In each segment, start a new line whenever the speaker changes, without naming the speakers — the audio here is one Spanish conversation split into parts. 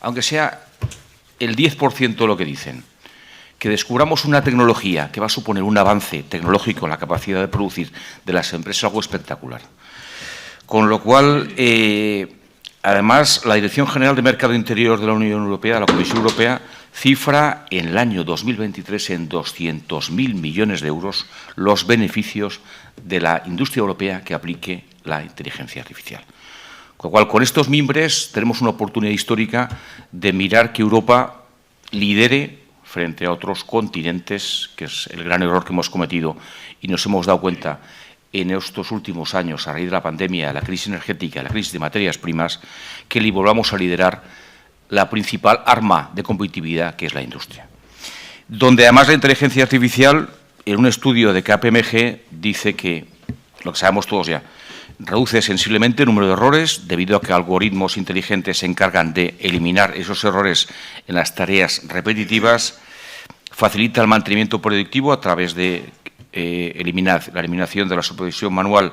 aunque sea el 10% de lo que dicen, que descubramos una tecnología que va a suponer un avance tecnológico en la capacidad de producir de las empresas, algo espectacular. Con lo cual, además, la Dirección General de Mercado Interior de la Unión Europea, de la Comisión Europea, cifra en el año 2023 en 200.000 millones de euros los beneficios de la industria europea que aplique la inteligencia artificial. Con lo cual, con estos mimbres tenemos una oportunidad histórica de mirar que Europa lidere frente a otros continentes, que es el gran error que hemos cometido y nos hemos dado cuenta en estos últimos años, a raíz de la pandemia, la crisis energética, la crisis de materias primas, que volvamos a liderar la principal arma de competitividad, que es la industria. Donde, además, la inteligencia artificial, en un estudio de KPMG, dice que, lo que sabemos todos ya, reduce sensiblemente el número de errores debido a que algoritmos inteligentes se encargan de eliminar esos errores en las tareas repetitivas, facilita el mantenimiento productivo a través de la eliminación de la supervisión manual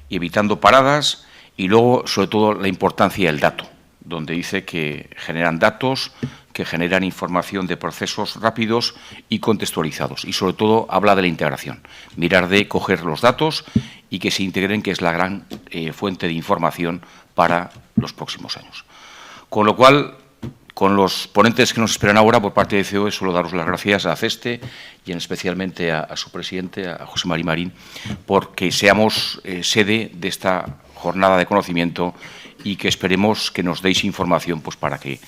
y evitando paradas, y luego, sobre todo, la importancia del dato, donde dice que generan datos, que generan información de procesos rápidos y contextualizados. Y, sobre todo, habla de la integración, mirar de coger los datos y que se integren, que es la gran fuente de información para los próximos años. Con lo cual, con los ponentes que nos esperan ahora, por parte de COE, suelo daros las gracias a CESTE y especialmente a su presidente, a José Mari Marín, porque seamos sede de esta jornada de conocimiento y que esperemos que nos deis información pues, para que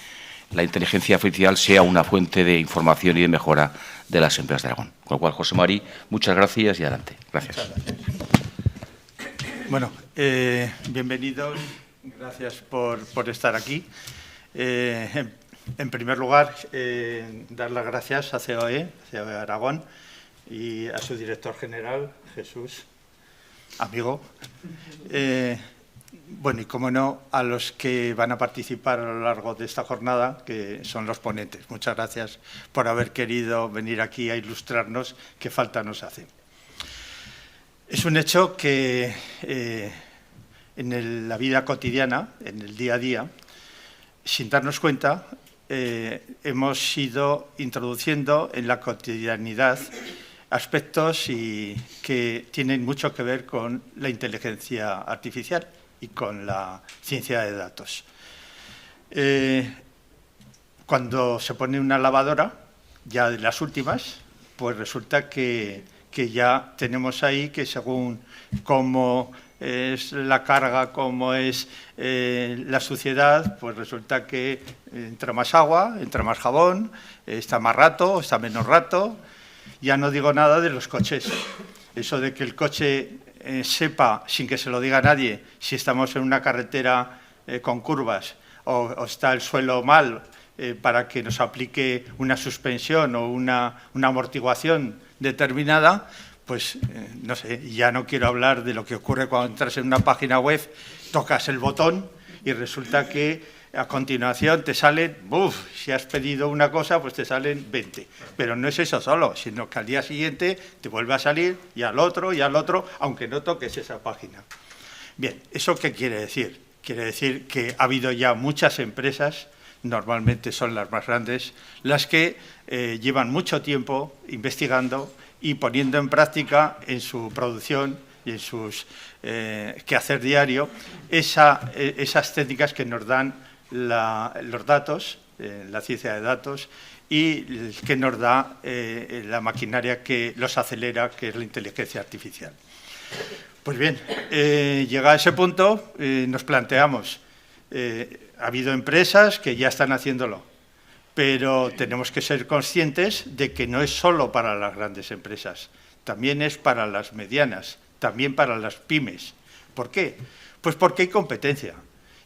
la inteligencia artificial sea una fuente de información y de mejora de las empresas de Aragón. Con lo cual, José Mari, muchas gracias y adelante. Gracias.
Bueno, bienvenidos. Gracias por estar aquí. En primer lugar, dar las gracias a COE Aragón y a su director general, Jesús, amigo. Bueno, y como no, a los que van a participar a lo largo de esta jornada, que son los ponentes. Muchas gracias por haber querido venir aquí a ilustrarnos qué falta nos hace. Es un hecho que en la vida cotidiana, en el día a día, sin darnos cuenta, hemos ido introduciendo en la cotidianidad aspectos que tienen mucho que ver con la inteligencia artificial y con la ciencia de datos. Cuando se pone una lavadora, ya de las últimas, pues resulta que ya tenemos ahí que según cómo es la carga, cómo es la suciedad, pues resulta que entra más agua, entra más jabón, está más rato, está menos rato. Ya no digo nada de los coches. Eso de que el coche sepa, sin que se lo diga a nadie, si estamos en una carretera con curvas o está el suelo mal para que nos aplique una suspensión o una amortiguación determinada, pues no sé, ya no quiero hablar de lo que ocurre cuando entras en una página web, tocas el botón y resulta que a continuación te salen, si has pedido una cosa, pues te salen 20. Pero no es eso solo, sino que al día siguiente te vuelve a salir y al otro, aunque no toques esa página. Bien, ¿eso qué quiere decir? Quiere decir que ha habido ya muchas empresas, normalmente son las más grandes, las que llevan mucho tiempo investigando y poniendo en práctica en su producción y en sus quehacer diario esas técnicas que nos dan los datos, la ciencia de datos, y que nos da la maquinaria que los acelera, que es la inteligencia artificial. Pues bien, llegado a ese punto, nos planteamos, ha habido empresas que ya están haciéndolo, pero tenemos que ser conscientes de que no es solo para las grandes empresas, también es para las medianas, también para las pymes. ¿Por qué? Pues porque hay competencia.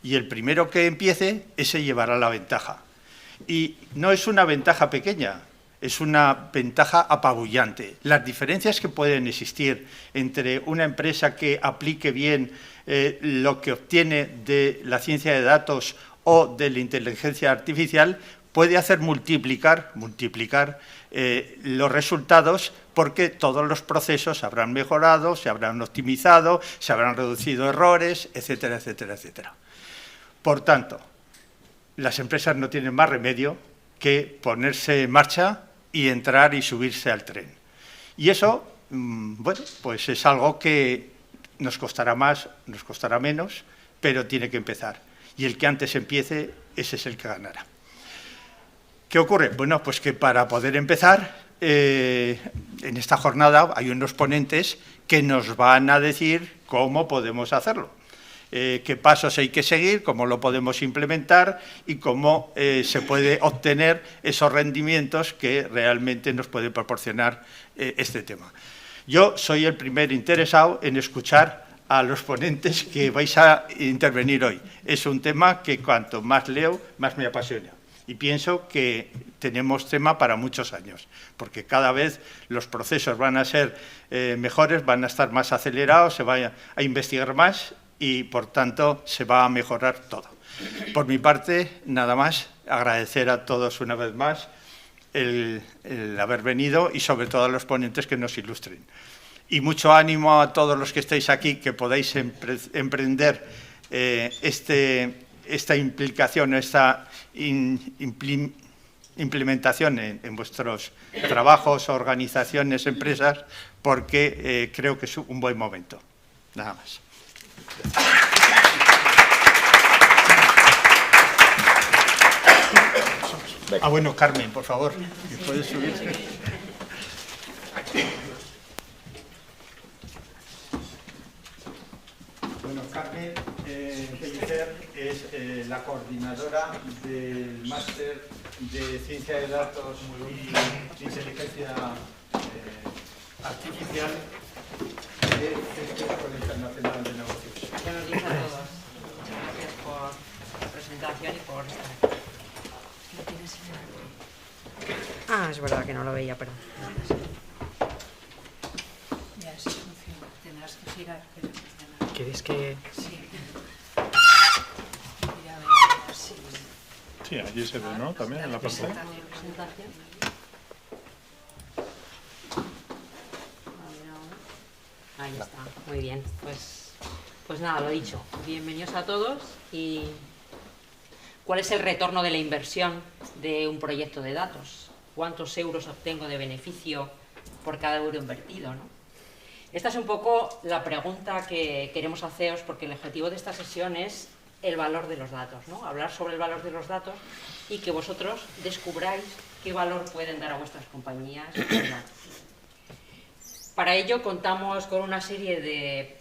Y el primero que empiece, ese llevará la ventaja. Y no es una ventaja pequeña, es una ventaja apabullante. Las diferencias que pueden existir entre una empresa que aplique bien lo que obtiene de la ciencia de datos o de la inteligencia artificial puede hacer multiplicar los resultados, porque todos los procesos se habrán mejorado, se habrán optimizado, se habrán reducido errores, etcétera, etcétera, etcétera. Por tanto, las empresas no tienen más remedio que ponerse en marcha y entrar y subirse al tren. Y eso, bueno, pues es algo que nos costará más, nos costará menos, pero tiene que empezar. Y el que antes empiece, ese es el que ganará. ¿Qué ocurre? Bueno, pues que para poder empezar, en esta jornada hay unos ponentes que nos van a decir cómo podemos hacerlo. Qué pasos hay que seguir, cómo lo podemos implementar y cómo se puede obtener esos rendimientos que realmente nos puede proporcionar este tema. Yo soy el primer interesado en escuchar a los ponentes que vais a intervenir hoy. Es un tema que cuanto más leo, más me apasiona. Y pienso que tenemos tema para muchos años, porque cada vez los procesos van a ser mejores, van a estar más acelerados, se va a investigar más y, por tanto, se va a mejorar todo. Por mi parte, nada más, agradecer a todos una vez más el haber venido y, sobre todo, a los ponentes que nos ilustren. Y mucho ánimo a todos los que estáis aquí, que podáis emprender esta implicación, esta implementación en vuestros trabajos, organizaciones, empresas, porque creo que es un buen momento. Nada más. Bueno, Carmen, por favor, ¿puedes subirse? Bueno, Carmen Pellicer es la coordinadora del máster de Ciencia de Datos y Inteligencia Artificial de Escuela Internacional de Negocios.
Buenos días a todos. Gracias por la presentación y por estar aquí. Ah, es verdad que no lo veía, perdón.
Ya, sí funciona. Tendrás que girar, pero funciona.
¿Quieres que...?
Sí. Ya veo, sí.
Sí, allí se ve, ¿no? También en la pantalla.
Presentación. Ahí está, muy bien. Pues nada, lo dicho. Bienvenidos a todos. Y ¿cuál es el retorno de la inversión de un proyecto de datos? ¿Cuántos euros obtengo de beneficio por cada euro invertido, ¿no? Esta es un poco la pregunta que queremos haceros, porque el objetivo de esta sesión es el valor de los datos, ¿no? Hablar sobre el valor de los datos y que vosotros descubráis qué valor pueden dar a vuestras compañías los datos. Para ello contamos con una serie de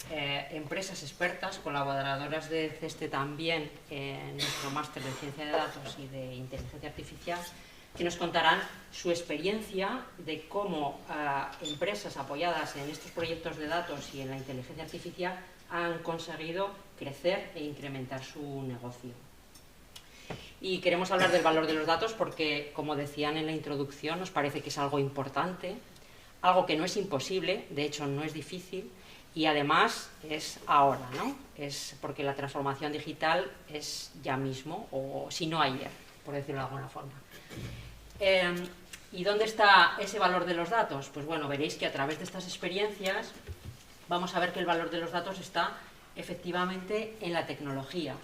empresas expertas, colaboradoras de CESTE también en nuestro máster de Ciencia de Datos y de Inteligencia Artificial, que nos contarán su experiencia de cómo empresas apoyadas en estos proyectos de datos y en la inteligencia artificial han conseguido crecer e incrementar su negocio. Y queremos hablar del valor de los datos porque, como decían en la introducción, nos parece que es algo importante, algo que no es imposible, de hecho no es difícil, y además es ahora, ¿no? Es porque la transformación digital es ya mismo, o si no ayer, por decirlo de alguna forma. ¿Y dónde está ese valor de los datos? Pues bueno, veréis que a través de estas experiencias vamos a ver que el valor de los datos está efectivamente en la tecnología,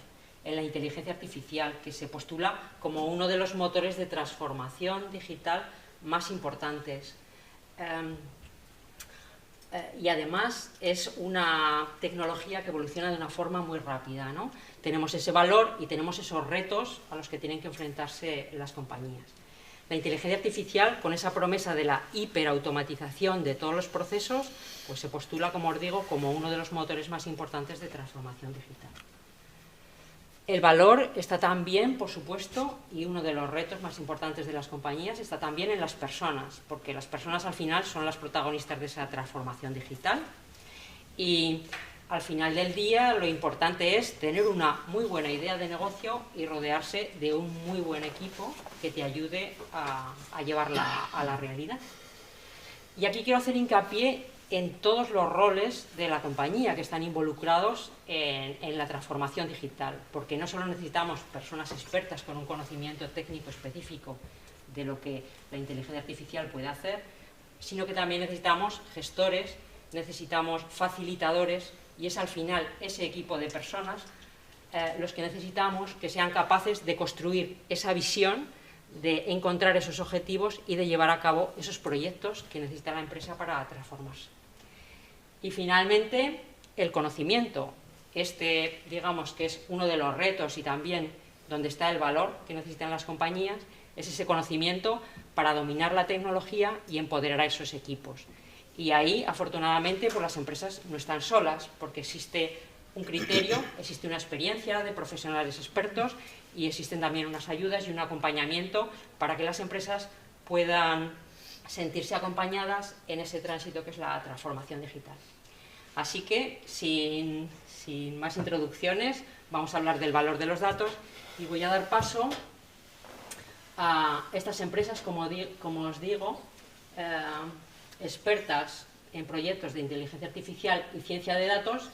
en la inteligencia artificial, que se postula como uno de los motores de transformación digital más importantes. Y además es una tecnología que evoluciona de una forma muy rápida, ¿no? Tenemos ese valor y tenemos esos retos a los que tienen que enfrentarse las compañías. La inteligencia artificial, con esa promesa de la hiperautomatización de todos los procesos, pues se postula, como os digo, como uno de los motores más importantes de transformación digital. El valor está también, por supuesto, y uno de los retos más importantes de las compañías está también en las personas, porque las personas al final son las protagonistas de esa transformación digital. Y al final del día lo importante es tener una muy buena idea de negocio y rodearse de un muy buen equipo que te ayude a llevarla a la realidad. Y aquí quiero hacer hincapié en todos los roles de la compañía que están involucrados en la transformación digital, porque no solo necesitamos personas expertas con un conocimiento técnico específico de lo que la inteligencia artificial puede hacer, sino que también necesitamos gestores, necesitamos facilitadores, y es al final ese equipo de personas los que necesitamos que sean capaces de construir esa visión, de encontrar esos objetivos y de llevar a cabo esos proyectos que necesita la empresa para transformarse. Y finalmente, el conocimiento. Digamos que es uno de los retos y también donde está el valor que necesitan las compañías, es ese conocimiento para dominar la tecnología y empoderar a esos equipos. Y ahí, afortunadamente, pues las empresas no están solas, porque existe un criterio, existe una experiencia de profesionales expertos y existen también unas ayudas y un acompañamiento para que las empresas puedan sentirse acompañadas en ese tránsito que es la transformación digital. Así que, sin más introducciones, vamos a hablar del valor de los datos y voy a dar paso a estas empresas, como os digo, expertas en proyectos de inteligencia artificial y ciencia de datos,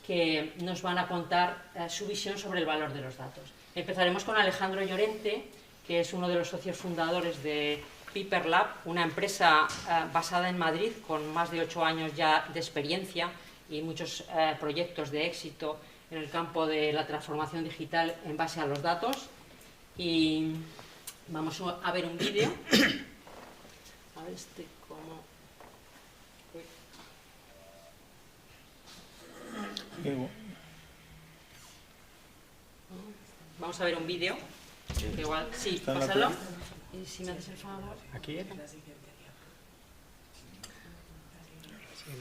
que nos van a contar su visión sobre el valor de los datos. Empezaremos con Alejandro Llorente, que es uno de los socios fundadores de Piper Lab, una empresa basada en Madrid con más de 8 años ya de experiencia y muchos proyectos de éxito en el campo de la transformación digital en base a los datos. Y vamos a ver un vídeo. A ver cómo... Vamos a ver un vídeo. Igual, sí, pásalo. Y si me haces el favor.
Aquí.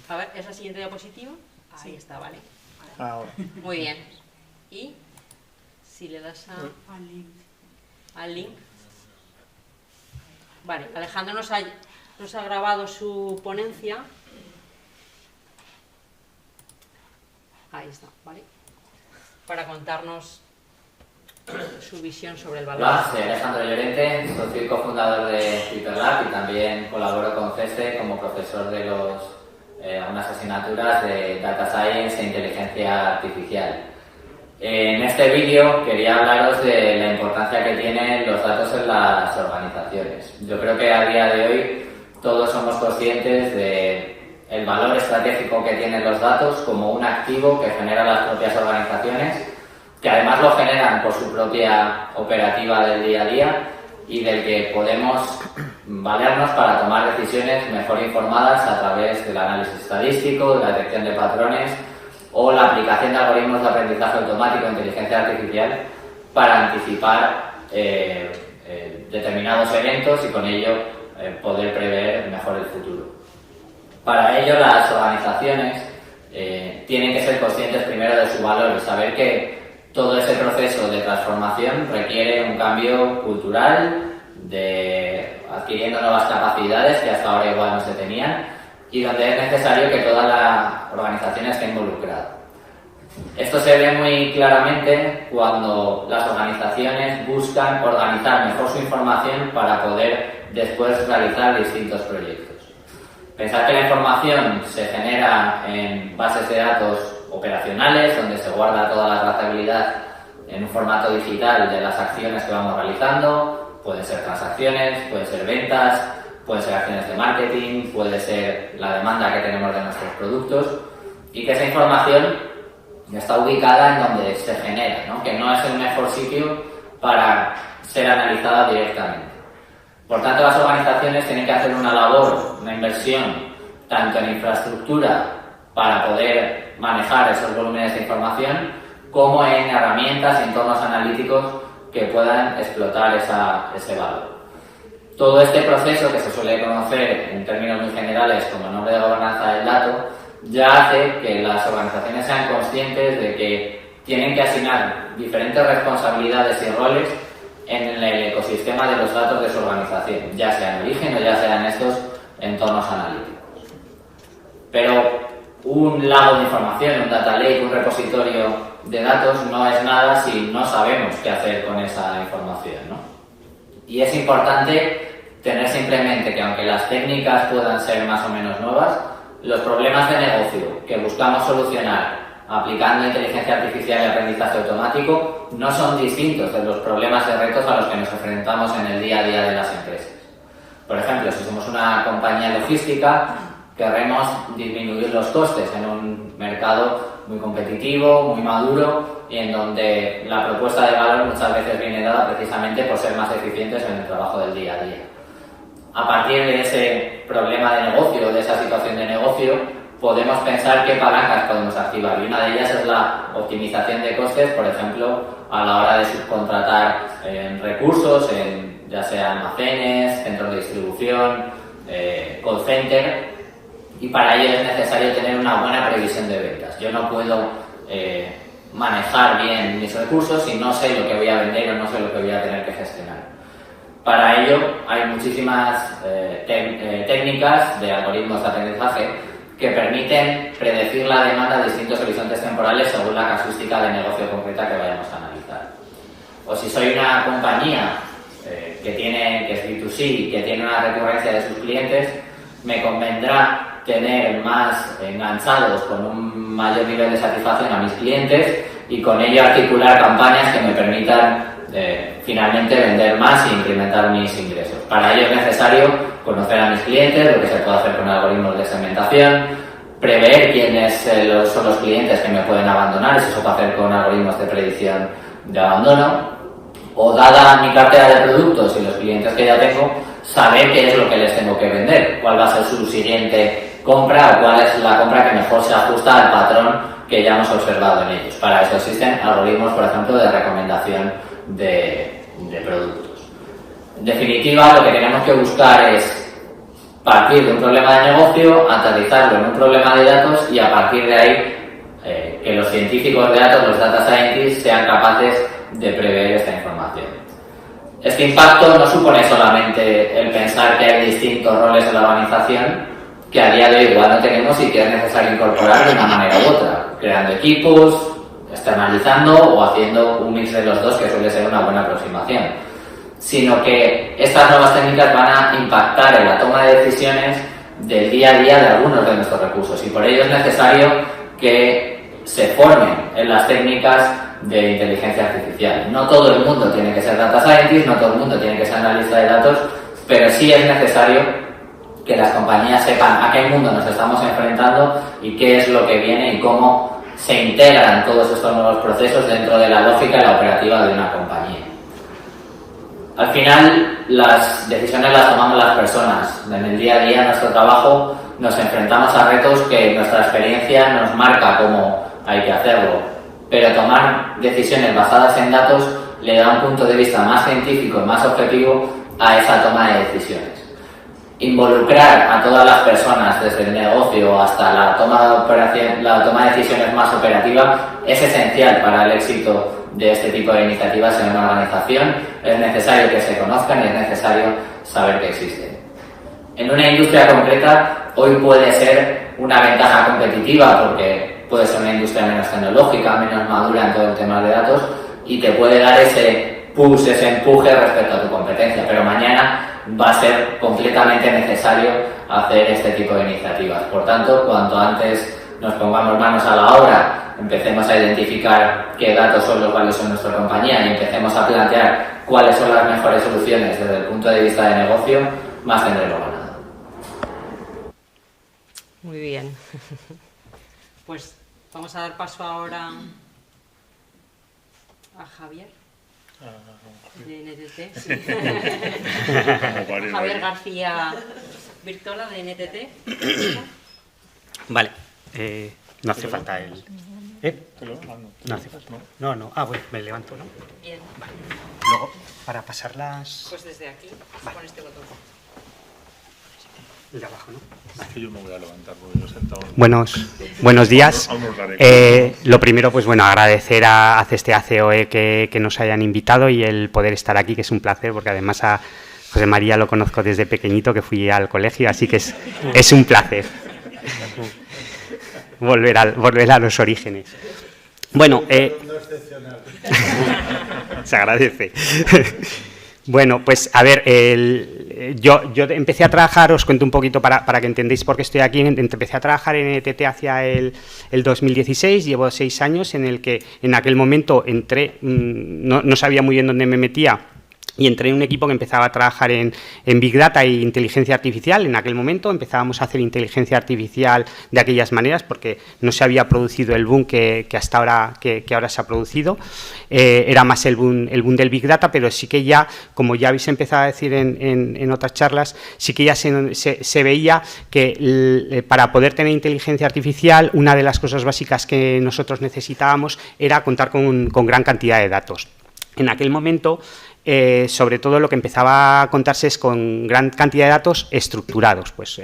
A ver, ¿es la siguiente diapositiva? Ahí está, vale.
Ahora.
Muy bien. Y si le das al link. Vale, Alejandro nos ha grabado su ponencia. Ahí está, ¿vale? Para contarnos su visión sobre el valor.
Hola, soy Alejandro Llorente, soy cofundador de Piper Lab y también colaboro con CESTE como profesor de algunas asignaturas de Data Science e Inteligencia Artificial. En este vídeo quería hablaros de la importancia que tienen los datos en las organizaciones. Yo creo que a día de hoy todos somos conscientes del valor estratégico que tienen los datos como un activo que generan las propias organizaciones, que además lo generan por su propia operativa del día a día y del que podemos valernos para tomar decisiones mejor informadas a través del análisis estadístico, de la detección de patrones o la aplicación de algoritmos de aprendizaje automático e inteligencia artificial para anticipar determinados eventos y con ello poder prever mejor el futuro. Para ello las organizaciones tienen que ser conscientes primero de su valor y saber que todo ese proceso de transformación requiere un cambio cultural, adquiriendo nuevas capacidades que hasta ahora igual no se tenían y donde es necesario que toda la organización esté involucrada. Esto se ve muy claramente cuando las organizaciones buscan organizar mejor su información para poder después realizar distintos proyectos. Pensar que la información se genera en bases de datos operacionales, donde se guarda toda la trazabilidad en un formato digital de las acciones que vamos realizando, pueden ser transacciones, pueden ser ventas, pueden ser acciones de marketing, puede ser la demanda que tenemos de nuestros productos y que esa información está ubicada en donde se genera, ¿no? Que no es el mejor sitio para ser analizada directamente. Por tanto, las organizaciones tienen que hacer una labor, una inversión, tanto en infraestructura para poder manejar esos volúmenes de información, como en herramientas y entornos analíticos que puedan explotar ese valor. Todo este proceso, que se suele conocer en términos muy generales como el nombre de gobernanza del dato, ya hace que las organizaciones sean conscientes de que tienen que asignar diferentes responsabilidades y roles en el ecosistema de los datos de su organización, ya sea en origen o ya sea en estos entornos analíticos. Pero un lago de información, un data lake, un repositorio de datos no es nada si no sabemos qué hacer con esa información, ¿no? Y es importante tener siempre en mente que aunque las técnicas puedan ser más o menos nuevas, los problemas de negocio que buscamos solucionar aplicando inteligencia artificial y aprendizaje automático no son distintos de los problemas y retos a los que nos enfrentamos en el día a día de las empresas. Por ejemplo, si somos una compañía logística, querremos disminuir los costes en un mercado muy competitivo, muy maduro y en donde la propuesta de valor muchas veces viene dada precisamente por ser más eficientes en el trabajo del día a día. A partir de ese problema de negocio, de esa situación de negocio, podemos pensar qué palancas podemos activar, y una de ellas es la optimización de costes, por ejemplo, a la hora de subcontratar recursos, ya sea almacenes, centros de distribución, call center, y para ello es necesario tener una buena previsión de ventas. Yo no puedo manejar bien mis recursos si no sé lo que voy a vender o no sé lo que voy a tener que gestionar. Para ello hay muchísimas técnicas de algoritmos de aprendizaje que permiten predecir la demanda a distintos horizontes temporales según la casuística de negocio concreta que vayamos a analizar. O si soy una compañía que es B2C, que tiene una recurrencia de sus clientes, me convendrá tener más enganchados con un mayor nivel de satisfacción a mis clientes y con ello articular campañas que me permitan finalmente vender más e incrementar mis ingresos. Para ello es necesario conocer a mis clientes, lo que se puede hacer con algoritmos de segmentación, prever quiénes son los clientes que me pueden abandonar, eso se puede hacer con algoritmos de predicción de abandono, o dada mi cartera de productos y los clientes que ya tengo, saber qué es lo que les tengo que vender, cuál va a ser su siguiente compra o cuál es la compra que mejor se ajusta al patrón que ya hemos observado en ellos. Para eso existen algoritmos, por ejemplo, de recomendación de productos. En definitiva, lo que tenemos que buscar es partir de un problema de negocio, aterrizarlo en un problema de datos y a partir de ahí que los científicos de datos, los data scientists, sean capaces de prever esta información. Este impacto no supone solamente el pensar que hay distintos roles en la organización que a día de hoy igual no tenemos y que es necesario incorporar de una manera u otra, creando equipos, externalizando o haciendo un mix de los dos, que suele ser una buena aproximación, sino que estas nuevas técnicas van a impactar en la toma de decisiones del día a día de algunos de nuestros recursos y por ello es necesario que se formen en las técnicas de inteligencia artificial. No todo el mundo tiene que ser data scientist, no todo el mundo tiene que ser analista de datos, pero sí es necesario que las compañías sepan a qué mundo nos estamos enfrentando y qué es lo que viene y cómo se integran todos estos nuevos procesos dentro de la lógica y la operativa de una compañía. Al final, las decisiones las tomamos las personas. En el día a día, en nuestro trabajo, nos enfrentamos a retos que nuestra experiencia nos marca cómo hay que hacerlo. Pero tomar decisiones basadas en datos le da un punto de vista más científico y más objetivo a esa toma de decisiones. Involucrar a todas las personas, desde el negocio hasta la toma de decisiones más operativa, es esencial para el éxito de este tipo de iniciativas en una organización. Es necesario que se conozcan y es necesario saber que existen. En una industria concreta, hoy puede ser una ventaja competitiva porque puede ser una industria menos tecnológica, menos madura en todo el tema de datos y te puede dar ese push, ese empuje respecto a tu competencia, pero mañana va a ser completamente necesario hacer este tipo de iniciativas. Por tanto, cuanto antes nos pongamos manos a la obra, empecemos a identificar qué datos son los valiosos en nuestra compañía y empecemos a plantear cuáles son las mejores soluciones desde el punto de vista de negocio, más tendremos ganado.
Muy bien. Pues vamos a dar paso ahora a Javier. De NTT, sí. Javier García Virtola, de NTT.
Vale, no hace falta el... No hace falta. No. Ah, bueno, me levanto, ¿no?
Bien.
Vale. Luego, para pasar las...
Pues desde aquí,
vale.
con este botón.
El de abajo, ¿no?
Es que yo me voy a levantar porque yo he sentado...
Buenos días. Lo primero, pues bueno, agradecer a CEOE que nos hayan invitado y el poder estar aquí, que es un placer, porque además a José María lo conozco desde pequeñito, que fui al colegio, así que es un placer volver a los orígenes. Bueno, se agradece. Bueno, pues a ver, yo empecé a trabajar, os cuento un poquito para que entendáis por qué estoy aquí. Empecé a trabajar en NTT hacia el 2016, llevo 6 años en el que en aquel momento entré, no sabía muy bien dónde me metía y entré en un equipo que empezaba a trabajar en Big Data e inteligencia artificial. En aquel momento empezábamos a hacer inteligencia artificial de aquellas maneras porque no se había producido el boom que hasta ahora, que ahora se ha producido. Era más el boom del Big Data, pero sí que ya, como ya habéis empezado a decir en otras charlas, sí que ya se veía que para poder tener inteligencia artificial, una de las cosas básicas que nosotros necesitábamos era contar con gran cantidad de datos. En aquel momento, sobre todo lo que empezaba a contarse es con gran cantidad de datos estructurados, pues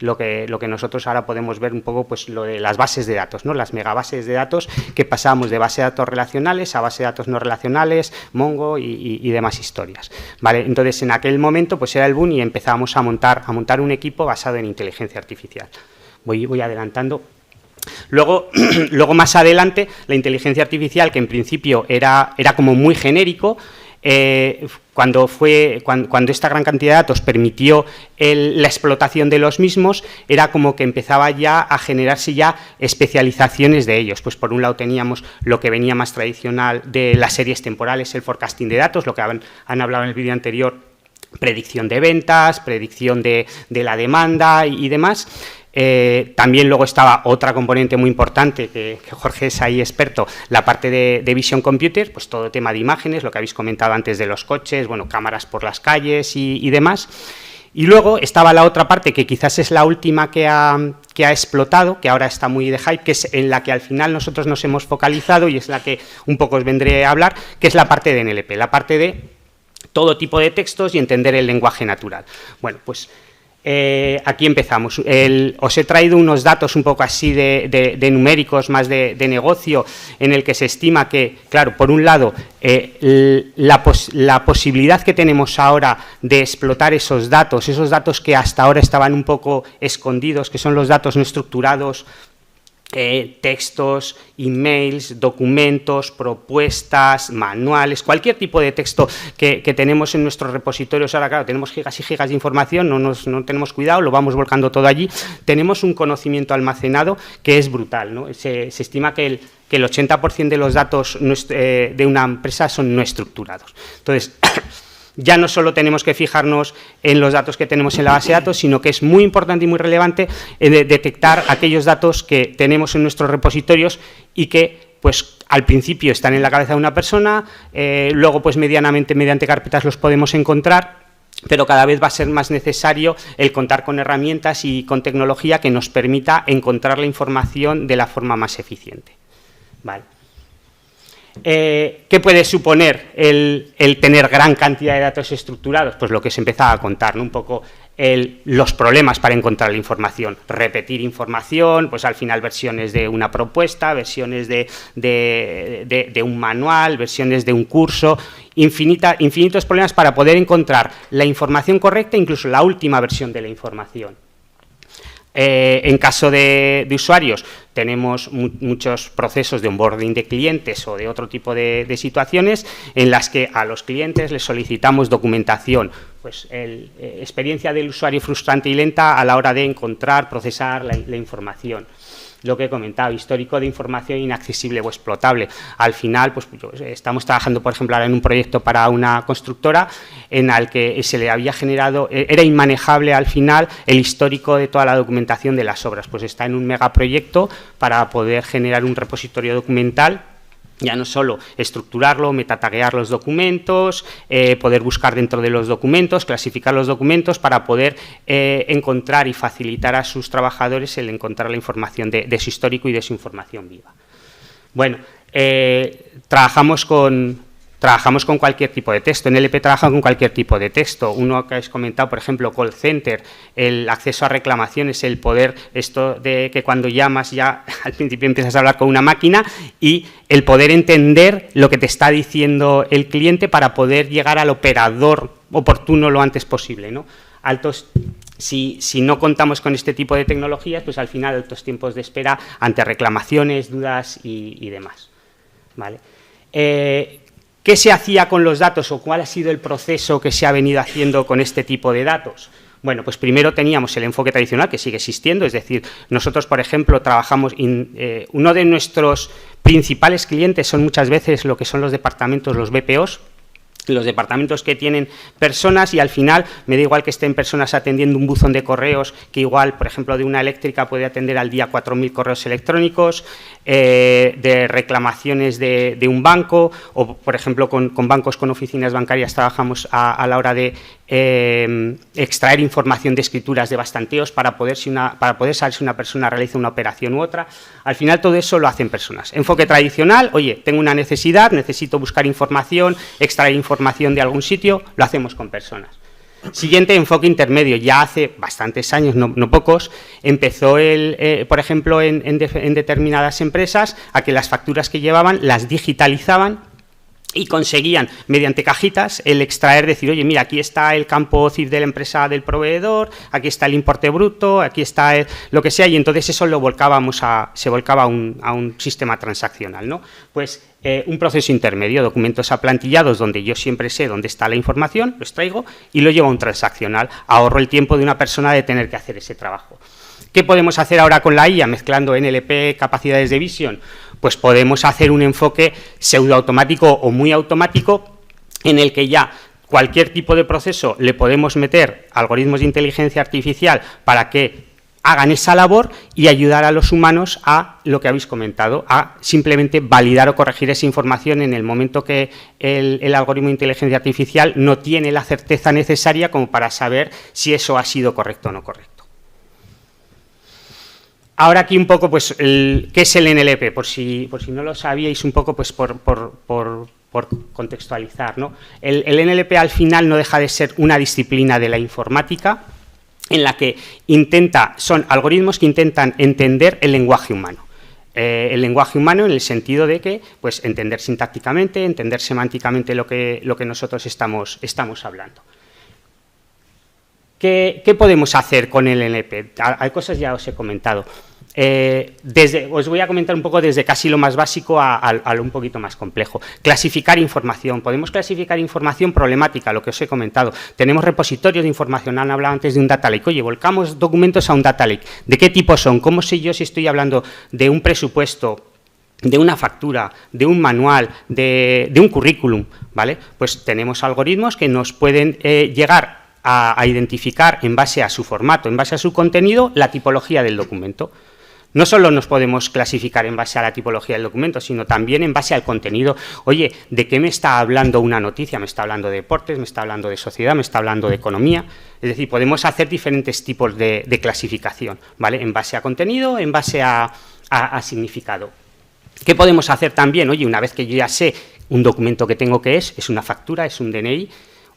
lo que nosotros ahora podemos ver un poco, pues lo de las bases de datos, ¿no? Las megabases de datos, que pasábamos de base de datos relacionales a base de datos no relacionales, Mongo y demás historias, ¿vale? Entonces, en aquel momento pues era el boom y empezábamos a montar un equipo basado en inteligencia artificial. Voy adelantando. Luego más adelante, la inteligencia artificial, que en principio era como muy genérico, cuando esta gran cantidad de datos permitió la explotación de los mismos, era como que empezaba ya a generarse ya especializaciones de ellos. Pues por un lado teníamos lo que venía más tradicional de las series temporales, el forecasting de datos, lo que han hablado en el vídeo anterior, predicción de ventas, predicción de la demanda y demás. También luego estaba otra componente muy importante, que Jorge es ahí experto, la parte de Vision Computer, pues todo tema de imágenes, lo que habéis comentado antes de los coches, bueno, cámaras por las calles y demás. Y luego estaba la otra parte, que quizás es la última que ha explotado, que ahora está muy de hype, que es en la que al final nosotros nos hemos focalizado y es la que un poco os vendré a hablar, que es la parte de NLP, la parte de todo tipo de textos y entender el lenguaje natural. Bueno, pues aquí empezamos. Os he traído unos datos un poco así de numéricos, más de negocio, en el que se estima que, claro, por un lado, la posibilidad que tenemos ahora de explotar esos datos que hasta ahora estaban un poco escondidos, que son los datos no estructurados, textos, emails, documentos, propuestas, manuales, cualquier tipo de texto que tenemos en nuestros repositorios. Ahora, claro, tenemos gigas y gigas de información, no tenemos cuidado, lo vamos volcando todo allí. Tenemos un conocimiento almacenado que es brutal, ¿no? Se estima que el 80% de los datos de una empresa son no estructurados. Entonces, ya no solo tenemos que fijarnos en los datos que tenemos en la base de datos, sino que es muy importante y muy relevante detectar aquellos datos que tenemos en nuestros repositorios y que, pues, al principio están en la cabeza de una persona, luego, pues, medianamente, mediante carpetas los podemos encontrar, pero cada vez va a ser más necesario el contar con herramientas y con tecnología que nos permita encontrar la información de la forma más eficiente. Vale. ¿Qué puede suponer el tener gran cantidad de datos estructurados? Pues lo que se empezaba a contar, ¿no? Un poco los problemas para encontrar la información, repetir información, pues al final versiones de una propuesta, versiones de un manual, versiones de un curso, infinitos problemas para poder encontrar la información correcta, incluso la última versión de la información. En caso de usuarios, tenemos muchos procesos de onboarding de clientes o de otro tipo de situaciones en las que a los clientes les solicitamos documentación, pues experiencia del usuario frustrante y lenta a la hora de encontrar, procesar la información. Lo que he comentado, histórico de información inaccesible o explotable. Al final, pues estamos trabajando, por ejemplo, ahora en un proyecto para una constructora en el que se le había generado, era inmanejable al final el histórico de toda la documentación de las obras. Pues está en un megaproyecto para poder generar un repositorio documental, ya no solo estructurarlo, metataguear los documentos, poder buscar dentro de los documentos, clasificar los documentos para poder encontrar y facilitar a sus trabajadores el encontrar la información de su histórico y de su información viva. Bueno, trabajamos con cualquier tipo de texto. En NLP trabaja con cualquier tipo de texto. Uno que habéis comentado, por ejemplo, call center, el acceso a reclamaciones, el poder, esto de que cuando llamas ya al principio empiezas a hablar con una máquina y el poder entender lo que te está diciendo el cliente para poder llegar al operador oportuno lo antes posible, ¿no? Si no contamos con este tipo de tecnologías, pues al final altos tiempos de espera ante reclamaciones, dudas y demás. ¿Vale? ¿Qué se hacía con los datos o cuál ha sido el proceso que se ha venido haciendo con este tipo de datos? Bueno, pues primero teníamos el enfoque tradicional, que sigue existiendo, es decir, nosotros, por ejemplo, trabajamos, uno de nuestros principales clientes son muchas veces lo que son los departamentos, los BPOs, los departamentos que tienen personas, y al final me da igual que estén personas atendiendo un buzón de correos, que igual, por ejemplo, de una eléctrica puede atender al día 4.000 correos electrónicos, de reclamaciones de un banco, o por ejemplo con bancos, con oficinas bancarias trabajamos a la hora de extraer información de escrituras de bastanteos para poder saber si una persona realiza una operación u otra. Al final todo eso lo hacen personas. Enfoque tradicional, oye, tengo una necesidad, necesito buscar información, extraer información de algún sitio, lo hacemos con personas. Siguiente, enfoque intermedio. Ya hace bastantes años, no pocos, empezó, por ejemplo, en determinadas empresas, a que las facturas que llevaban las digitalizaban y conseguían, mediante cajitas, el extraer, decir, oye, mira, aquí está el campo CIF de la empresa del proveedor, aquí está el importe bruto, aquí está lo que sea, y entonces eso se volcaba a un sistema transaccional, ¿no? Pues un proceso intermedio, documentos aplantillados donde yo siempre sé dónde está la información, lo extraigo y lo llevo a un transaccional. Ahorro el tiempo de una persona de tener que hacer ese trabajo. ¿Qué podemos hacer ahora con la IA, mezclando NLP, capacidades de visión? Pues podemos hacer un enfoque pseudoautomático o muy automático, en el que ya cualquier tipo de proceso le podemos meter algoritmos de inteligencia artificial para que hagan esa labor y ayudar a los humanos a lo que habéis comentado, a simplemente validar o corregir esa información en el momento que el algoritmo de inteligencia artificial no tiene la certeza necesaria como para saber si eso ha sido correcto o no correcto. Ahora aquí un poco, pues, ¿qué es el NLP? Por si no lo sabíais un poco, pues por contextualizar, ¿no? El NLP al final no deja de ser una disciplina de la informática en la que son algoritmos que intentan entender el lenguaje humano. El lenguaje humano en el sentido de que, pues, entender sintácticamente, entender semánticamente lo que nosotros estamos hablando. ¿Qué podemos hacer con el NLP? Hay cosas, ya os he comentado. Os voy a comentar un poco desde casi lo más básico a lo un poquito más complejo. Clasificar información. Podemos clasificar información problemática, lo que os he comentado. Tenemos repositorios de información. Han hablado antes de un data lake. Oye, volcamos documentos a un data lake. ¿De qué tipo son? ¿Cómo sé yo si estoy hablando de un presupuesto, de una factura, de un manual, de un currículum? ¿Vale? Pues tenemos algoritmos que nos pueden llegar a identificar, en base a su formato, en base a su contenido, la tipología del documento. No solo nos podemos clasificar en base a la tipología del documento, sino también en base al contenido. Oye, ¿de qué me está hablando una noticia? ¿Me está hablando de deportes? ¿Me está hablando de sociedad? ¿Me está hablando de economía? Es decir, podemos hacer diferentes tipos de clasificación, ¿vale? En base a contenido, en base a significado. ¿Qué podemos hacer también? Oye, una vez que yo ya sé un documento que tengo que es una factura, es un DNI.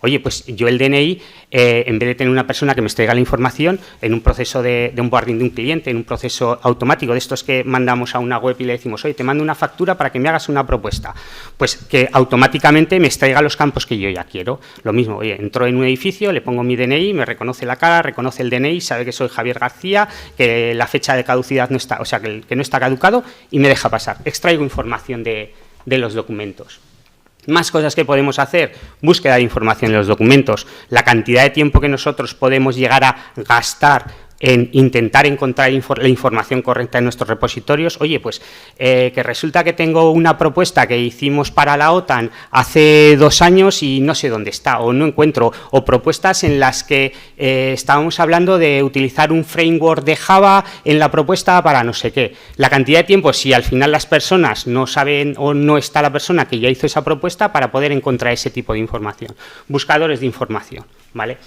Oye, pues yo el DNI, en vez de tener una persona que me extraiga la información en un proceso de onboarding de un cliente, en un proceso automático de estos que mandamos a una web y le decimos, oye, te mando una factura para que me hagas una propuesta, pues que automáticamente me extraiga los campos que yo ya quiero. Lo mismo, oye, entro en un edificio, le pongo mi DNI, me reconoce la cara, reconoce el DNI, sabe que soy Javier García, que la fecha de caducidad no está, o sea, que no está caducado, y me deja pasar. Extraigo información de los documentos. Más cosas que podemos hacer, búsqueda de información en los documentos, la cantidad de tiempo que nosotros podemos llegar a gastar en intentar encontrar la información correcta en nuestros repositorios. Oye, pues que resulta que tengo una propuesta que hicimos para la OTAN hace 2 años y no sé dónde está, o no encuentro, o propuestas en las que estábamos hablando de utilizar un framework de Java en la propuesta para no sé qué. La cantidad de tiempo, si al final las personas no saben o no está la persona que ya hizo esa propuesta, para poder encontrar ese tipo de información. Buscadores de información, ¿vale?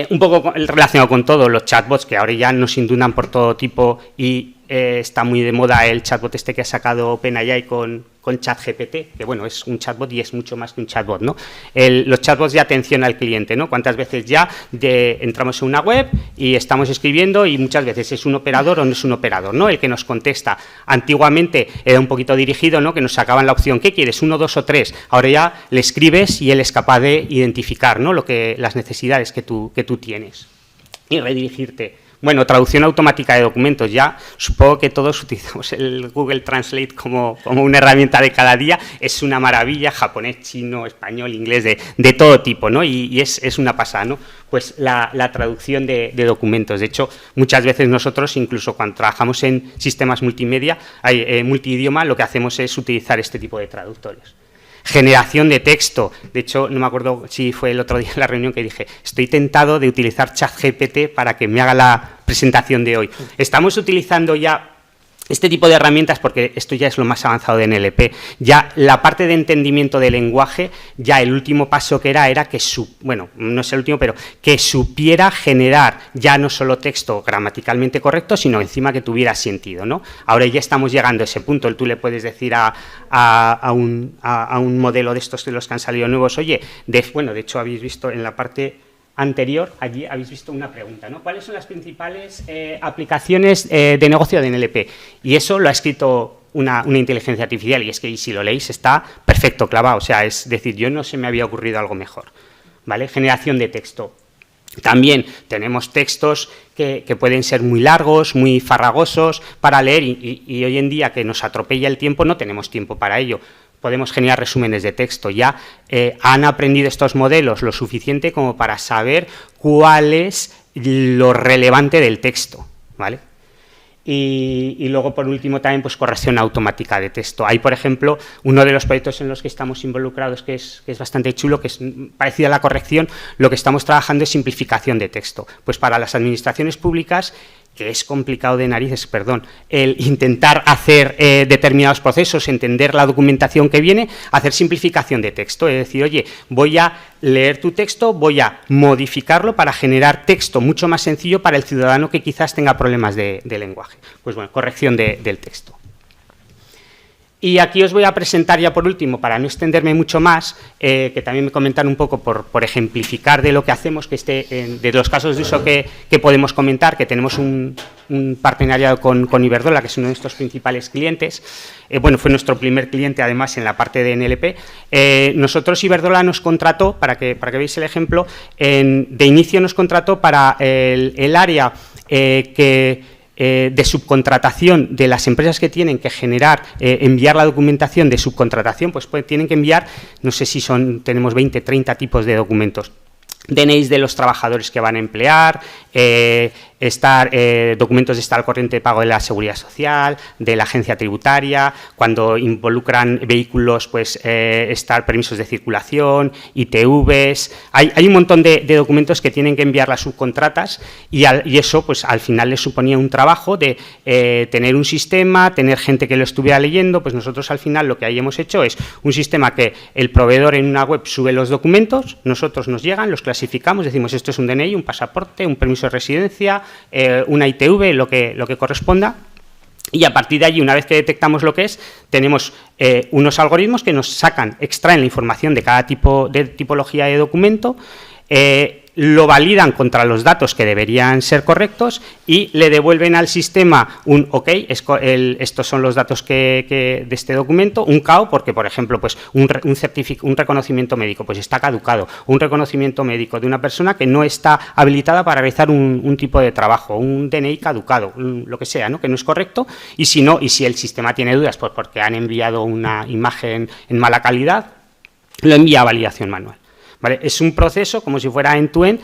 Un poco relacionado con todo, los chatbots que ahora ya nos inundan por todo tipo y está muy de moda el chatbot este que ha sacado OpenAI con ChatGPT, que bueno, es un chatbot y es mucho más que un chatbot, ¿no? Los chatbots de atención al cliente, ¿no? ¿Cuántas veces ya entramos en una web y estamos escribiendo y muchas veces es un operador o no es un operador, ¿no? El que nos contesta. Antiguamente era un poquito dirigido, ¿no? Que nos sacaban la opción, ¿qué quieres? 1, 2 o 3. Ahora ya le escribes y él es capaz de identificar, ¿no? Las necesidades que tú tienes y redirigirte. Bueno, traducción automática de documentos, ya supongo que todos utilizamos el Google Translate como una herramienta de cada día, es una maravilla, japonés, chino, español, inglés, de todo tipo, ¿no? Y es una pasada, ¿no? Pues la traducción de documentos. De hecho, muchas veces nosotros, incluso cuando trabajamos en sistemas multimedia, multidioma, lo que hacemos es utilizar este tipo de traductores. generación de texto. De hecho, no me acuerdo si fue el otro día en la reunión que dije, estoy tentado de utilizar ChatGPT para que me haga la presentación de hoy. Estamos utilizando ya este tipo de herramientas porque esto ya es lo más avanzado de NLP. Ya la parte de entendimiento del lenguaje, ya el último paso que era que, bueno, no es el último, pero que supiera generar ya no solo texto gramaticalmente correcto, sino encima que tuviera sentido, ¿no? Ahora ya estamos llegando a ese punto. Tú le puedes decir a un modelo de estos de los que han salido nuevos, oye, bueno, de hecho habéis visto en la parte anterior, allí habéis visto una pregunta, ¿no? ¿Cuáles son las principales aplicaciones de negocio de NLP? Y eso lo ha escrito una inteligencia artificial, y es que si lo leéis está perfecto, clavado, o sea, es decir, yo no se me había ocurrido algo mejor, ¿vale? Generación de texto. También tenemos textos que pueden ser muy largos, muy farragosos para leer, y hoy en día que nos atropella el tiempo no tenemos tiempo para ello. Podemos generar resúmenes de texto. Ya han aprendido estos modelos lo suficiente como para saber cuál es lo relevante del texto, ¿vale? Y luego, por último, también pues corrección automática de texto. Hay, por ejemplo, uno de los proyectos en los que estamos involucrados, que es bastante chulo, que es parecido a la corrección, lo que estamos trabajando es simplificación de texto. Pues para las administraciones públicas, que es complicado de narices, perdón, el intentar hacer determinados procesos, entender la documentación que viene, hacer simplificación de texto, es decir, oye, voy a leer tu texto, voy a modificarlo para generar texto mucho más sencillo para el ciudadano que quizás tenga problemas de lenguaje. Pues bueno, corrección del texto. Y aquí os voy a presentar ya por último, para no extenderme mucho más, que también me comentan un poco por ejemplificar de lo que hacemos, de los casos de uso que podemos comentar, que tenemos un partenariado con Iberdrola, que es uno de nuestros principales clientes. Bueno, fue nuestro primer cliente además en la parte de NLP. Nosotros Iberdrola nos contrató, para que veáis el ejemplo, de inicio nos contrató para el área de subcontratación de las empresas que tienen que generar, enviar la documentación de subcontratación, pues tienen que enviar, no sé si tenemos 20, 30 tipos de documentos. DNIs de los trabajadores que van a emplear, documentos de estar al corriente de pago de la Seguridad Social, de la agencia tributaria, cuando involucran vehículos, pues permisos de circulación, ITVs. Hay un montón de documentos que tienen que enviar las subcontratas y eso, pues al final les suponía un trabajo de tener un sistema, tener gente que lo estuviera leyendo. Pues nosotros al final lo que ahí hemos hecho es un sistema que el proveedor en una web sube los documentos, nosotros nos llegan, los clasificamos, decimos esto es un DNI, un pasaporte, un permiso de residencia, una ITV, lo que corresponda, y a partir de allí, una vez que detectamos lo que es, tenemos unos algoritmos que nos extraen la información de cada tipología de documento, lo validan contra los datos que deberían ser correctos y le devuelven al sistema un OK, estos son los datos de este documento, un CAO, porque, por ejemplo, pues un reconocimiento médico pues está caducado, un reconocimiento médico de una persona que no está habilitada para realizar un tipo de trabajo, un DNI caducado, lo que sea, ¿no? Que no es correcto, y si el sistema tiene dudas, pues porque han enviado una imagen en mala calidad, lo envía a validación manual. ¿Vale? Es un proceso como si fuera end-to-end,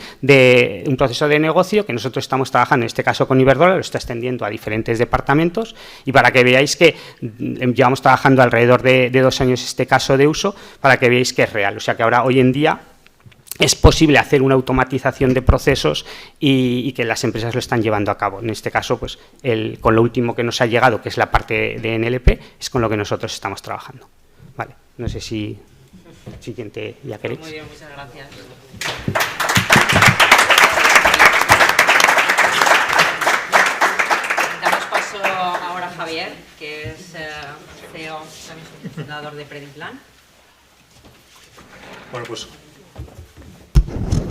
un proceso de negocio que nosotros estamos trabajando, en este caso con Iberdrola, lo está extendiendo a diferentes departamentos, y para que veáis que llevamos trabajando alrededor de 2 años este caso de uso, para que veáis que es real. O sea que ahora, hoy en día, es posible hacer una automatización de procesos y que las empresas lo están llevando a cabo. En este caso, pues con lo último que nos ha llegado, que es la parte de NLP, es con lo que nosotros estamos trabajando. Vale, no sé si... Siguiente, ya queréis.
Muy bien, muchas gracias. Damos paso ahora a Javier, que es CEO, también fundador de Prediplan.
Bueno, pues,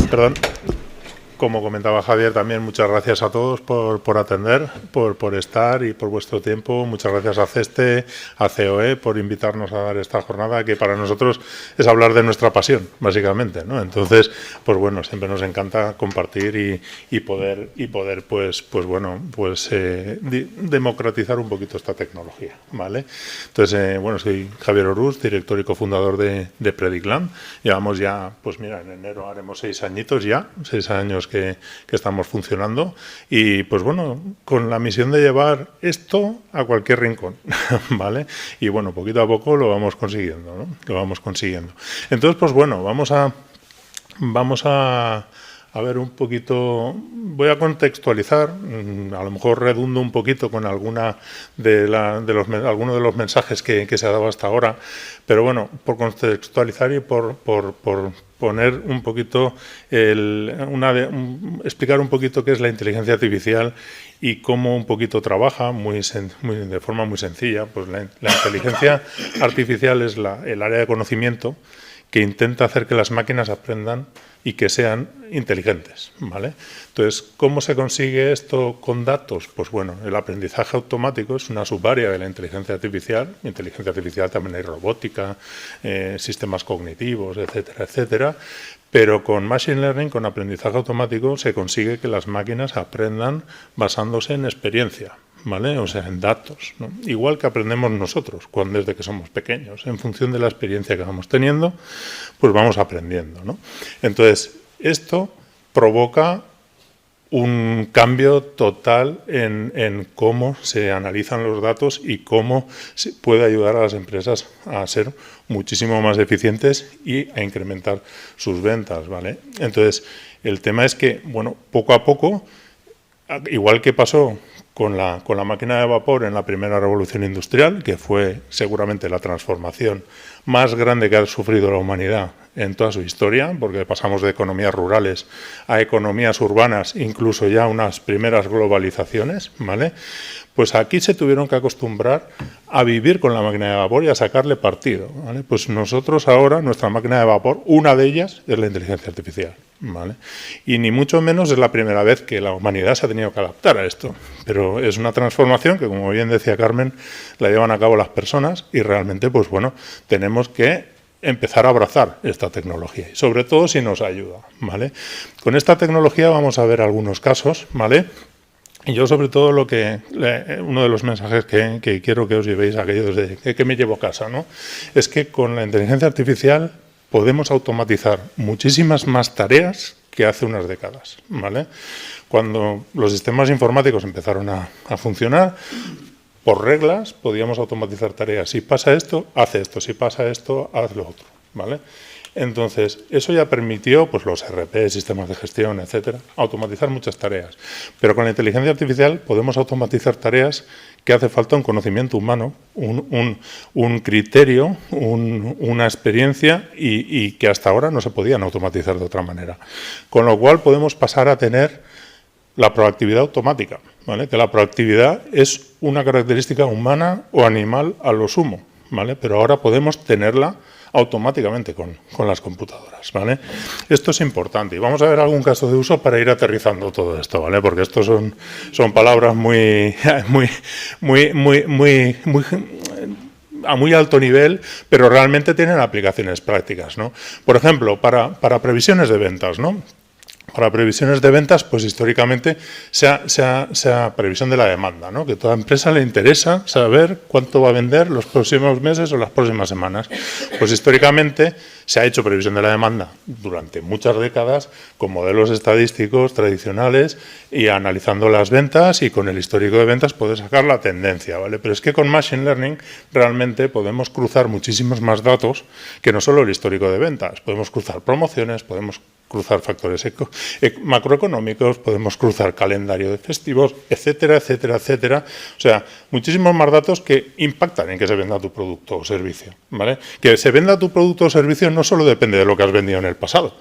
perdón. Como comentaba Javier, también muchas gracias a todos por atender, por estar y por vuestro tiempo. Muchas gracias a CESTE, a COE, por invitarnos a dar esta jornada, que para nosotros es hablar de nuestra pasión, básicamente, ¿no? Entonces, pues bueno, siempre nos encanta compartir y poder democratizar un poquito esta tecnología, ¿vale? Entonces, bueno, soy Javier Oruz, director y cofundador de Prediplan. Llevamos ya, pues mira, en enero haremos 6 añitos ya, 6 años que estamos funcionando y, pues bueno, con la misión de llevar esto a cualquier rincón, ¿vale? Y, bueno, poquito a poco lo vamos consiguiendo, ¿no? Lo vamos consiguiendo. Entonces, pues bueno, vamos a ver un poquito, voy a contextualizar, a lo mejor redundo un poquito con algunos de los mensajes que se ha dado hasta ahora, pero bueno, por contextualizar y por poner un poquito, explicar un poquito qué es la inteligencia artificial y cómo un poquito trabaja de forma muy sencilla. Pues la inteligencia artificial es el área de conocimiento que intenta hacer que las máquinas aprendan y que sean inteligentes, ¿vale? Entonces, ¿cómo se consigue esto con datos? Pues bueno, el aprendizaje automático es una subárea de la inteligencia artificial. Inteligencia artificial también hay robótica, sistemas cognitivos, etcétera, etcétera. Pero con Machine Learning, con aprendizaje automático, se consigue que las máquinas aprendan basándose en experiencia, ¿vale? O sea, en datos, ¿no? Igual que aprendemos nosotros desde que somos pequeños. En función de la experiencia que vamos teniendo, pues vamos aprendiendo, ¿no? Entonces, esto provoca un cambio total en cómo se analizan los datos y cómo se puede ayudar a las empresas a ser muchísimo más eficientes y a incrementar sus ventas, ¿vale? Entonces, el tema es que, bueno, poco a poco, igual que pasó con la máquina de vapor en la primera revolución industrial, que fue seguramente la transformación más grande que ha sufrido la humanidad en toda su historia, porque pasamos de economías rurales a economías urbanas, incluso ya unas primeras globalizaciones, ¿vale? Pues aquí se tuvieron que acostumbrar a vivir con la máquina de vapor y a sacarle partido, ¿vale? Pues nosotros ahora, nuestra máquina de vapor, una de ellas es la inteligencia artificial, ¿vale? Y ni mucho menos es la primera vez que la humanidad se ha tenido que adaptar a esto, pero es una transformación que, como bien decía Carmen, la llevan a cabo las personas y realmente, pues bueno, tenemos que empezar a abrazar esta tecnología y sobre todo si nos ayuda, ¿vale? Con esta tecnología vamos a ver algunos casos, ¿vale? Y yo sobre todo uno de los mensajes que quiero que os llevéis, aquellos que me llevo a casa, ¿no? Es que con la inteligencia artificial podemos automatizar muchísimas más tareas que hace unas décadas, ¿vale? Cuando los sistemas informáticos empezaron a funcionar, por reglas podíamos automatizar tareas. Si pasa esto, haz esto. Si pasa esto, haz lo otro, ¿vale? Entonces, eso ya permitió, pues los RP, sistemas de gestión, etcétera, automatizar muchas tareas. Pero con la inteligencia artificial podemos automatizar tareas que hace falta un conocimiento humano, un criterio, una experiencia y que hasta ahora no se podían automatizar de otra manera. Con lo cual podemos pasar a tener la proactividad automática, ¿vale? Que la proactividad es una característica humana o animal a lo sumo, ¿vale? Pero ahora podemos tenerla automáticamente con las computadoras, ¿vale? Esto es importante y vamos a ver algún caso de uso para ir aterrizando todo esto, ¿vale? Porque estos son palabras muy a muy alto nivel, pero realmente tienen aplicaciones prácticas, ¿no? Por ejemplo, para previsiones de ventas, ¿no? Para previsiones de ventas, pues históricamente sea previsión de la demanda, ¿no? Que a toda empresa le interesa saber cuánto va a vender los próximos meses o las próximas semanas. Pues históricamente se ha hecho previsión de la demanda durante muchas décadas con modelos estadísticos tradicionales y analizando las ventas y con el histórico de ventas puedes sacar la tendencia, ¿vale? Pero es que con Machine Learning realmente podemos cruzar muchísimos más datos que no solo el histórico de ventas. Podemos cruzar promociones, podemos cruzar factores macroeconómicos, podemos cruzar calendario de festivos, etcétera, etcétera, etcétera. O sea, muchísimos más datos que impactan en que se venda tu producto o servicio, ¿vale? Que se venda tu producto o servicio no solo depende de lo que has vendido en el pasado,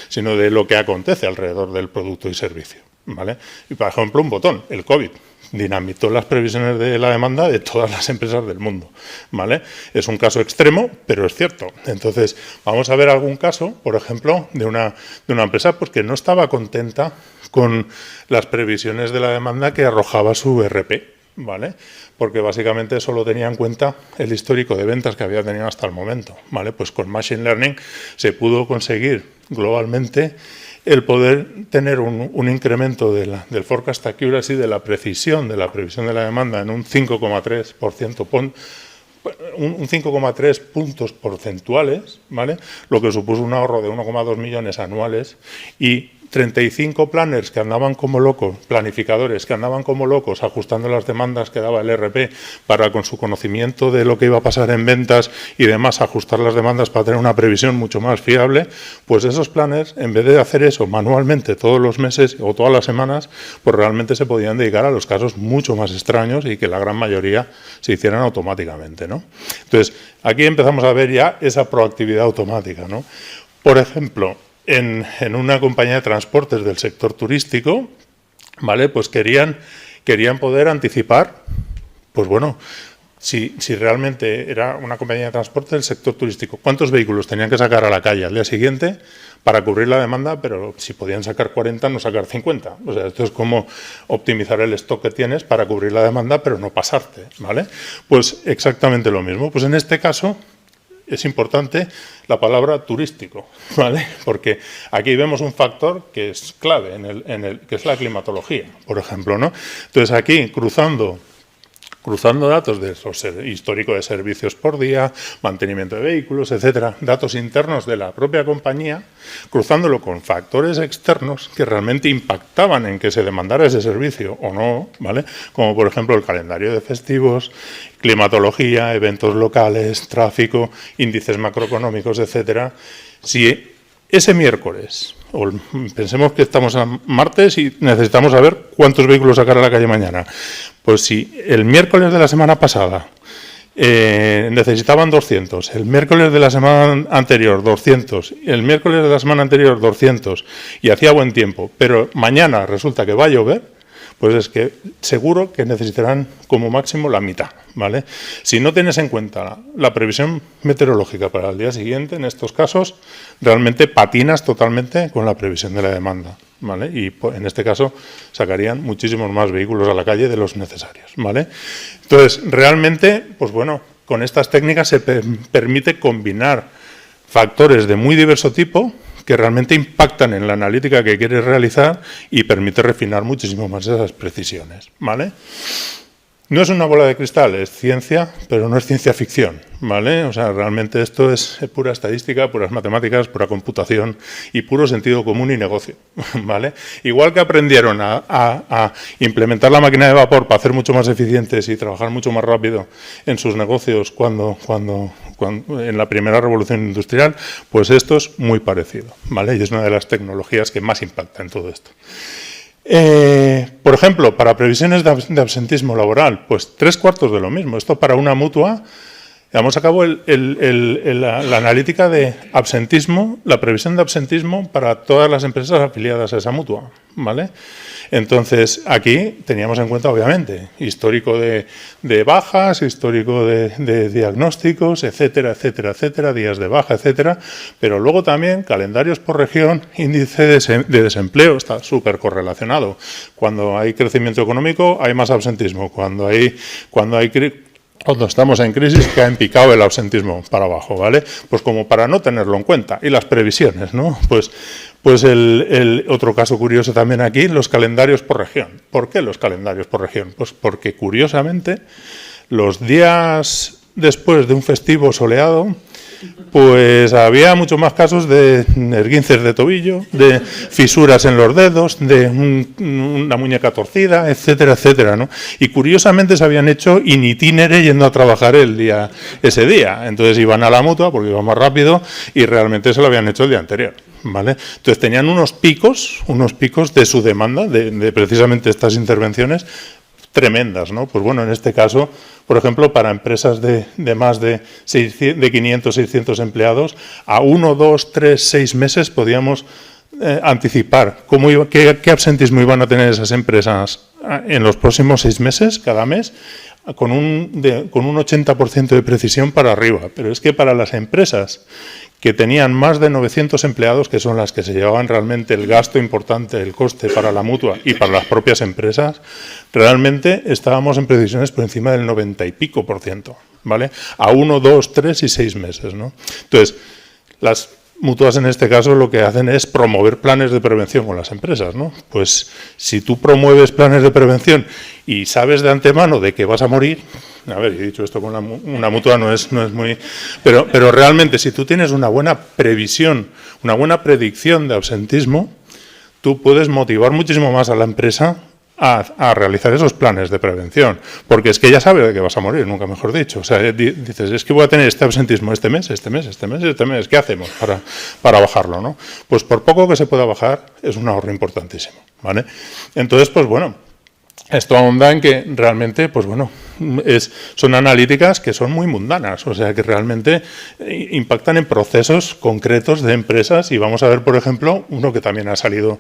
sino de lo que acontece alrededor del producto y servicio, ¿vale? Y, por ejemplo, un botón, el COVID, dinamitó las previsiones de la demanda de todas las empresas del mundo, ¿vale? Es un caso extremo, pero es cierto. Entonces, vamos a ver algún caso, por ejemplo, de una empresa pues, que no estaba contenta con las previsiones de la demanda que arrojaba su ERP, ¿vale? Porque básicamente solo tenía en cuenta el histórico de ventas que había tenido hasta el momento, ¿vale? Pues con Machine Learning se pudo conseguir globalmente el poder tener un incremento del forecast accuracy, de la precisión de la previsión de la demanda en un 5,3%, un 5,3 puntos porcentuales, ¿vale? Lo que supuso un ahorro de 1,2 millones anuales y 35 planners que andaban como locos, planificadores que andaban como locos ajustando las demandas que daba el ERP para, con su conocimiento de lo que iba a pasar en ventas y demás, ajustar las demandas para tener una previsión mucho más fiable, pues esos planners, en vez de hacer eso manualmente todos los meses o todas las semanas, pues realmente se podían dedicar a los casos mucho más extraños y que la gran mayoría se hicieran automáticamente, ¿no? Entonces, aquí empezamos a ver ya esa proactividad automática, ¿no? Por ejemplo, en una compañía de transportes del sector turístico, ¿vale? Pues querían poder anticipar, pues bueno, si realmente era una compañía de transporte del sector turístico, ¿cuántos vehículos tenían que sacar a la calle al día siguiente para cubrir la demanda? Pero si podían sacar 40, no sacar 50. O sea, esto es como optimizar el stock que tienes para cubrir la demanda, pero no pasarte, ¿vale? Pues exactamente lo mismo. Pues en este caso es importante la palabra turístico, ¿vale? Porque aquí vemos un factor que es clave, que es la climatología, por ejemplo, ¿no? Entonces aquí, cruzando datos de histórico de servicios por día, mantenimiento de vehículos, etcétera, datos internos de la propia compañía, cruzándolo con factores externos que realmente impactaban en que se demandara ese servicio o no, ¿vale? Como por ejemplo el calendario de festivos, climatología, eventos locales, tráfico, índices macroeconómicos, etcétera. Si ese miércoles, o pensemos que estamos a martes y necesitamos saber cuántos vehículos sacar a la calle mañana, pues si el miércoles de la semana pasada necesitaban 200, el miércoles de la semana anterior 200, el miércoles de la semana anterior 200 y hacía buen tiempo, pero mañana resulta que va a llover, pues es que seguro que necesitarán como máximo la mitad, ¿vale? Si no tienes en cuenta la previsión meteorológica para el día siguiente, en estos casos, realmente patinas totalmente con la previsión de la demanda, ¿vale? Y en este caso sacarían muchísimos más vehículos a la calle de los necesarios, ¿vale? Entonces, realmente, pues bueno, con estas técnicas se permite combinar factores de muy diverso tipo que realmente impactan en la analítica que quieres realizar y permite refinar muchísimo más esas precisiones, ¿vale? No es una bola de cristal, es ciencia, pero no es ciencia ficción, ¿vale? O sea, realmente esto es pura estadística, puras matemáticas, pura computación y puro sentido común y negocio, ¿vale? Igual que aprendieron a implementar la máquina de vapor para hacer mucho más eficientes y trabajar mucho más rápido en sus negocios cuando en la primera revolución industrial, pues esto es muy parecido, ¿vale? Y es una de las tecnologías que más impacta en todo esto. Por ejemplo, para previsiones de absentismo laboral, pues 3/4 de lo mismo. Esto para una mutua, llevamos a cabo la analítica de absentismo, la previsión de absentismo para todas las empresas afiliadas a esa mutua, ¿vale? Entonces, aquí teníamos en cuenta, obviamente, histórico de bajas, histórico de diagnósticos, etcétera, etcétera, etcétera, días de baja, etcétera, pero luego también calendarios por región, índice de desempleo, está súper correlacionado. Cuando hay crecimiento económico, hay más absentismo. Cuando estamos en crisis, cae en picado el absentismo para abajo, ¿vale? Pues como para no tenerlo en cuenta. Y las previsiones, ¿no? Pues el otro caso curioso también aquí, los calendarios por región. ¿Por qué los calendarios por región? Pues porque, curiosamente, los días después de un festivo soleado, pues había muchos más casos de esguinces de tobillo, de fisuras en los dedos, de una muñeca torcida, etcétera, etcétera, ¿no? Y curiosamente se habían hecho in itinere yendo a trabajar ese día. Entonces iban a la mutua porque iban más rápido y realmente se lo habían hecho el día anterior, ¿vale? Entonces tenían unos picos de su demanda, de precisamente estas intervenciones tremendas, ¿no? Pues bueno, en este caso, por ejemplo, para empresas de más de 500, 600 empleados, a 1, 2, 3, 6 meses podíamos anticipar qué absentismo iban a tener esas empresas en los próximos 6 meses, cada mes, con un 80% de precisión para arriba. Pero es que para las empresas que tenían más de 900 empleados, que son las que se llevaban realmente el gasto importante, el coste para la mutua y para las propias empresas, realmente estábamos en precisiones por encima del 90 y pico %, ¿vale? A 1, 2, 3 y 6 meses, ¿no? Entonces, las mutuas en este caso lo que hacen es promover planes de prevención con las empresas, ¿no? Pues si tú promueves planes de prevención y sabes de antemano de que vas a morir, a ver, he dicho esto con una mutua no es muy, pero realmente si tú tienes una buena previsión, una buena predicción de absentismo, tú puedes motivar muchísimo más a la empresa a realizar esos planes de prevención, porque es que ya sabe de que vas a morir, nunca mejor dicho. O sea, dices, es que voy a tener este absentismo este mes, ¿qué hacemos para bajarlo, no? Pues por poco que se pueda bajar, es un ahorro importantísimo, ¿vale? Entonces, pues bueno, esto ahonda en que realmente, pues bueno, son analíticas que son muy mundanas, o sea, que realmente impactan en procesos concretos de empresas, y vamos a ver, por ejemplo, uno que también ha salido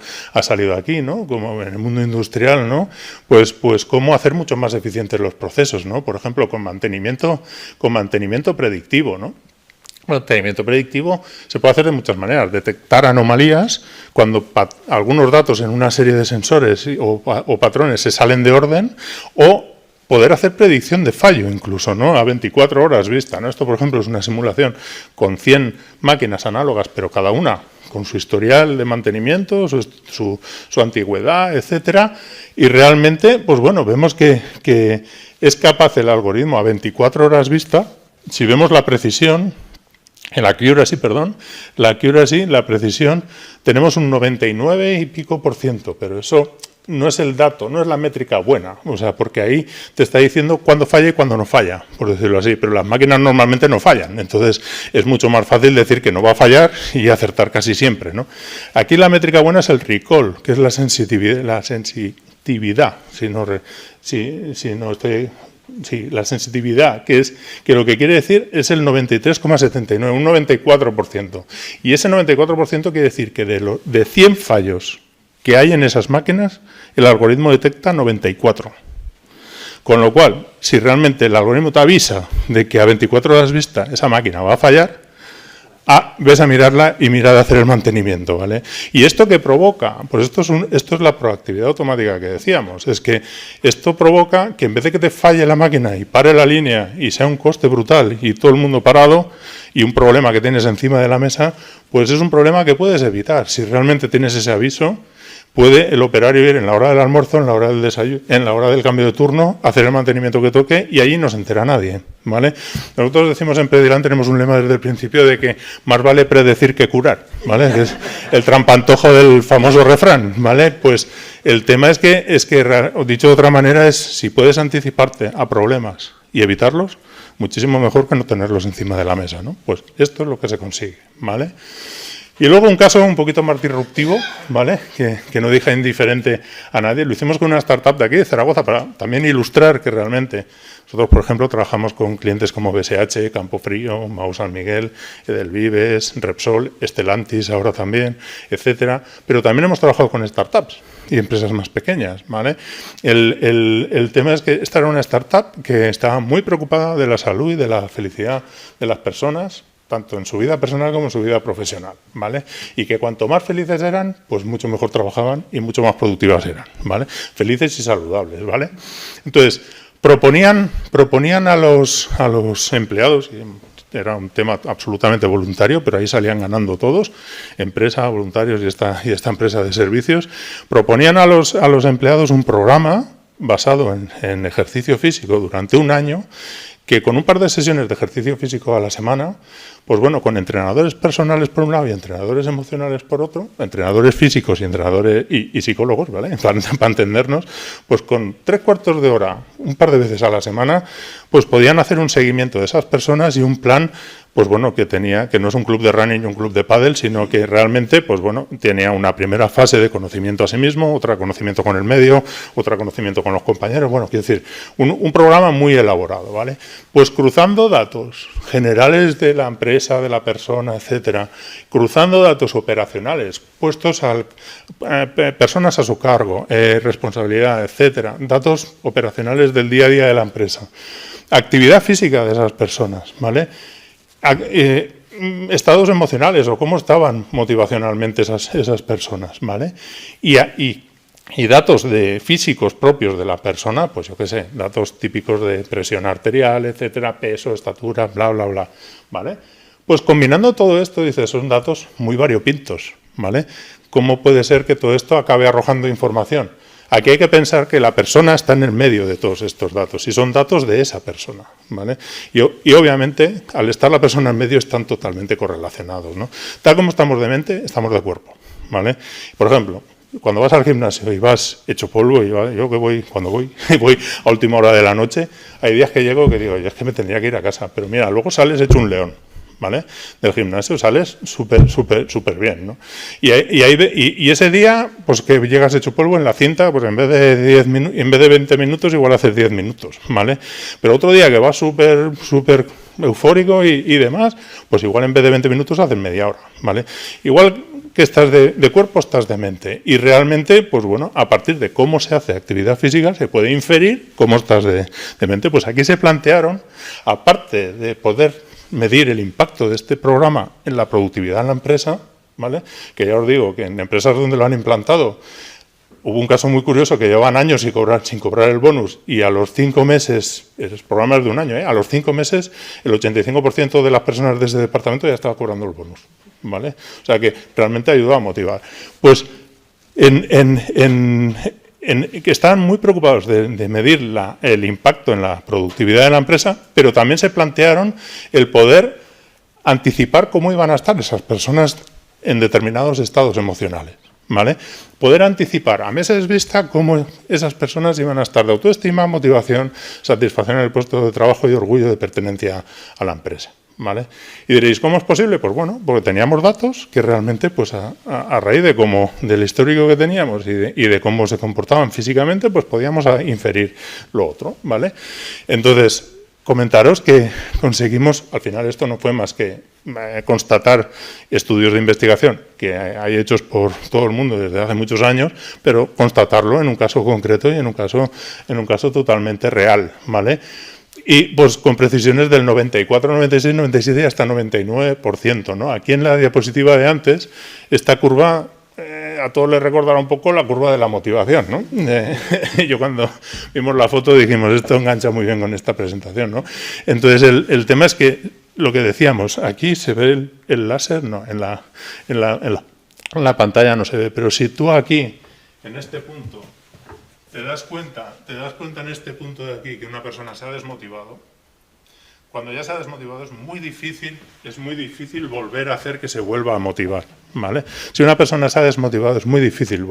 aquí, ¿no? Como en el mundo industrial, ¿no? Pues cómo hacer mucho más eficientes los procesos, ¿no? Por ejemplo, con mantenimiento predictivo, ¿no? El mantenimiento predictivo se puede hacer de muchas maneras. Detectar anomalías cuando algunos datos en una serie de sensores o patrones se salen de orden, o poder hacer predicción de fallo incluso, ¿no? A 24 horas vista, ¿no? Esto, por ejemplo, es una simulación con 100 máquinas análogas, pero cada una con su historial de mantenimiento, su antigüedad, etcétera, y realmente, pues bueno, vemos que es capaz el algoritmo a 24 horas vista, si vemos la precisión, la precisión, tenemos un 99 y pico %, pero eso no es el dato, no es la métrica buena, o sea, porque ahí te está diciendo cuándo falla y cuándo no falla, por decirlo así, pero las máquinas normalmente no fallan, entonces es mucho más fácil decir que no va a fallar y acertar casi siempre, ¿no? Aquí la métrica buena es el recall, que es la sensitividad, la sensitividad, que lo que quiere decir es el 93,79, un 94%. Y ese 94% quiere decir que de 100 fallos que hay en esas máquinas, el algoritmo detecta 94. Con lo cual, si realmente el algoritmo te avisa de que a 24 horas vista esa máquina va a fallar, ves a mirarla y mira de hacer el mantenimiento, ¿vale? ¿Y esto qué provoca? Pues esto es la proactividad automática que decíamos. Es que esto provoca que en vez de que te falle la máquina y pare la línea y sea un coste brutal y todo el mundo parado y un problema que tienes encima de la mesa, pues es un problema que puedes evitar. Si realmente tienes ese aviso, puede el operario ir en la hora del almuerzo, en la hora del desayuno, en la hora del cambio de turno, hacer el mantenimiento que toque, y allí no se entera nadie, ¿vale? Nosotros decimos en Predilan, tenemos un lema desde el principio de que más vale predecir que curar, ¿vale? Que es el trampantojo del famoso refrán, ¿vale? Pues el tema es que dicho de otra manera, es si puedes anticiparte a problemas y evitarlos, muchísimo mejor que no tenerlos encima de la mesa, ¿no? Pues esto es lo que se consigue, ¿vale? Y luego un caso un poquito más disruptivo, ¿vale? Que no deja indiferente a nadie. Lo hicimos con una startup de aquí, de Zaragoza, para también ilustrar que realmente nosotros, por ejemplo, trabajamos con clientes como BSH, Campofrío, Mau San Miguel, Edelvives, Repsol, Stellantis ahora también, etcétera. Pero también hemos trabajado con startups y empresas más pequeñas, ¿vale? El tema es que esta era una startup que estaba muy preocupada de la salud y de la felicidad de las personas, tanto en su vida personal como en su vida profesional, ¿vale? Y que cuanto más felices eran, pues mucho mejor trabajaban y mucho más productivas eran, ¿vale? Felices y saludables, ¿vale? Entonces, proponían a los empleados, y era un tema absolutamente voluntario, pero ahí salían ganando todos, empresa, voluntarios y esta empresa de servicios, proponían a los empleados un programa basado en ejercicio físico durante un año, que con un par de sesiones de ejercicio físico a la semana, pues bueno, con entrenadores personales por un lado y entrenadores emocionales por otro, entrenadores físicos y entrenadores y psicólogos, ¿vale? Para entendernos, pues con 3/4 de hora, un par de veces a la semana, pues podían hacer un seguimiento de esas personas y un plan, pues bueno, que no es un club de running y un club de pádel, sino que realmente, pues bueno, tenía una primera fase de conocimiento a sí mismo, otra conocimiento con el medio, otra conocimiento con los compañeros, bueno, quiero decir, un programa muy elaborado, ¿vale? Pues cruzando datos generales de la empresa, de la persona, etcétera, cruzando datos operacionales, puestos personas a su cargo, responsabilidad, etcétera, datos operacionales del día a día de la empresa, actividad física de esas personas, ¿vale? Estados emocionales o cómo estaban motivacionalmente esas personas, ¿vale? Y datos físicos propios de la persona, pues yo qué sé, datos típicos de presión arterial, etcétera, peso, estatura, bla, bla, bla, ¿vale? Pues combinando todo esto, dices, son datos muy variopintos, ¿vale? ¿Cómo puede ser que todo esto acabe arrojando información? Aquí hay que pensar que la persona está en el medio de todos estos datos y son datos de esa persona, ¿vale? Y obviamente, al estar la persona en medio, están totalmente correlacionados, ¿no? Tal como estamos de mente, estamos de cuerpo, ¿vale? Por ejemplo, cuando vas al gimnasio y vas hecho polvo, y yo que voy, cuando voy a última hora de la noche, hay días que llego que digo, yo es que me tendría que ir a casa, pero mira, luego sales hecho un león, ¿vale? Del gimnasio sales súper bien, ¿no? Y ese día, pues que llegas hecho polvo en la cinta, pues en vez de 20 minutos, igual haces 10 minutos, ¿vale? Pero otro día que vas súper eufórico y demás, pues igual en vez de 20 minutos haces media hora, ¿vale? Igual que estás de cuerpo, estás de mente. Y realmente, pues bueno, a partir de cómo se hace actividad física, se puede inferir cómo estás de mente. Pues aquí se plantearon, aparte de poder medir el impacto de este programa en la productividad en la empresa, ¿vale? Que ya os digo que en empresas donde lo han implantado, hubo un caso muy curioso que llevaban años sin cobrar el bonus y a los 5 meses, es programas de un año, a los 5 meses el 85% de las personas de ese departamento ya estaba cobrando el bonus, ¿vale? O sea que realmente ayudó a motivar. Pues que estaban muy preocupados de medir el impacto en la productividad de la empresa, pero también se plantearon el poder anticipar cómo iban a estar esas personas en determinados estados emocionales, ¿vale? Poder anticipar a meses vista cómo esas personas iban a estar de autoestima, motivación, satisfacción en el puesto de trabajo y orgullo de pertenencia a la empresa, ¿vale? Y diréis, ¿cómo es posible? Pues bueno, porque teníamos datos que realmente, pues a raíz del histórico que teníamos y de cómo se comportaban físicamente, pues podíamos inferir lo otro, ¿vale? Entonces, comentaros que conseguimos, al final esto no fue más que constatar estudios de investigación que hay hechos por todo el mundo desde hace muchos años, pero constatarlo en un caso concreto y en un caso totalmente real, ¿vale? Y pues con precisiones del 94, 96, 97 y hasta 99%, ¿no? Aquí en la diapositiva de antes, esta curva a todos les recordará un poco la curva de la motivación, ¿no? Yo cuando vimos la foto dijimos, esto engancha muy bien con esta presentación, ¿no? Entonces el tema es que lo que decíamos, aquí se ve el láser, no, en la pantalla no se ve, pero si tú aquí, en este punto, te das cuenta en este punto de aquí que una persona se ha desmotivado. Cuando ya se ha desmotivado es muy difícil volver a hacer que se vuelva a motivar, ¿vale? Si una persona se ha desmotivado es muy difícil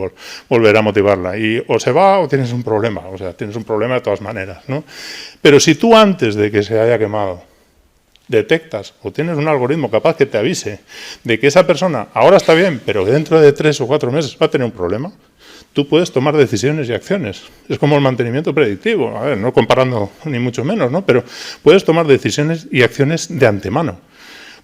volver a motivarla y o se va o tienes un problema, o sea, tienes un problema de todas maneras, ¿no? Pero si tú antes de que se haya quemado detectas o tienes un algoritmo capaz que te avise de que esa persona ahora está bien, pero dentro de 3 o 4 meses va a tener un problema, tú puedes tomar decisiones y acciones. Es como el mantenimiento predictivo, a ver, no comparando ni mucho menos, ¿no? Pero puedes tomar decisiones y acciones de antemano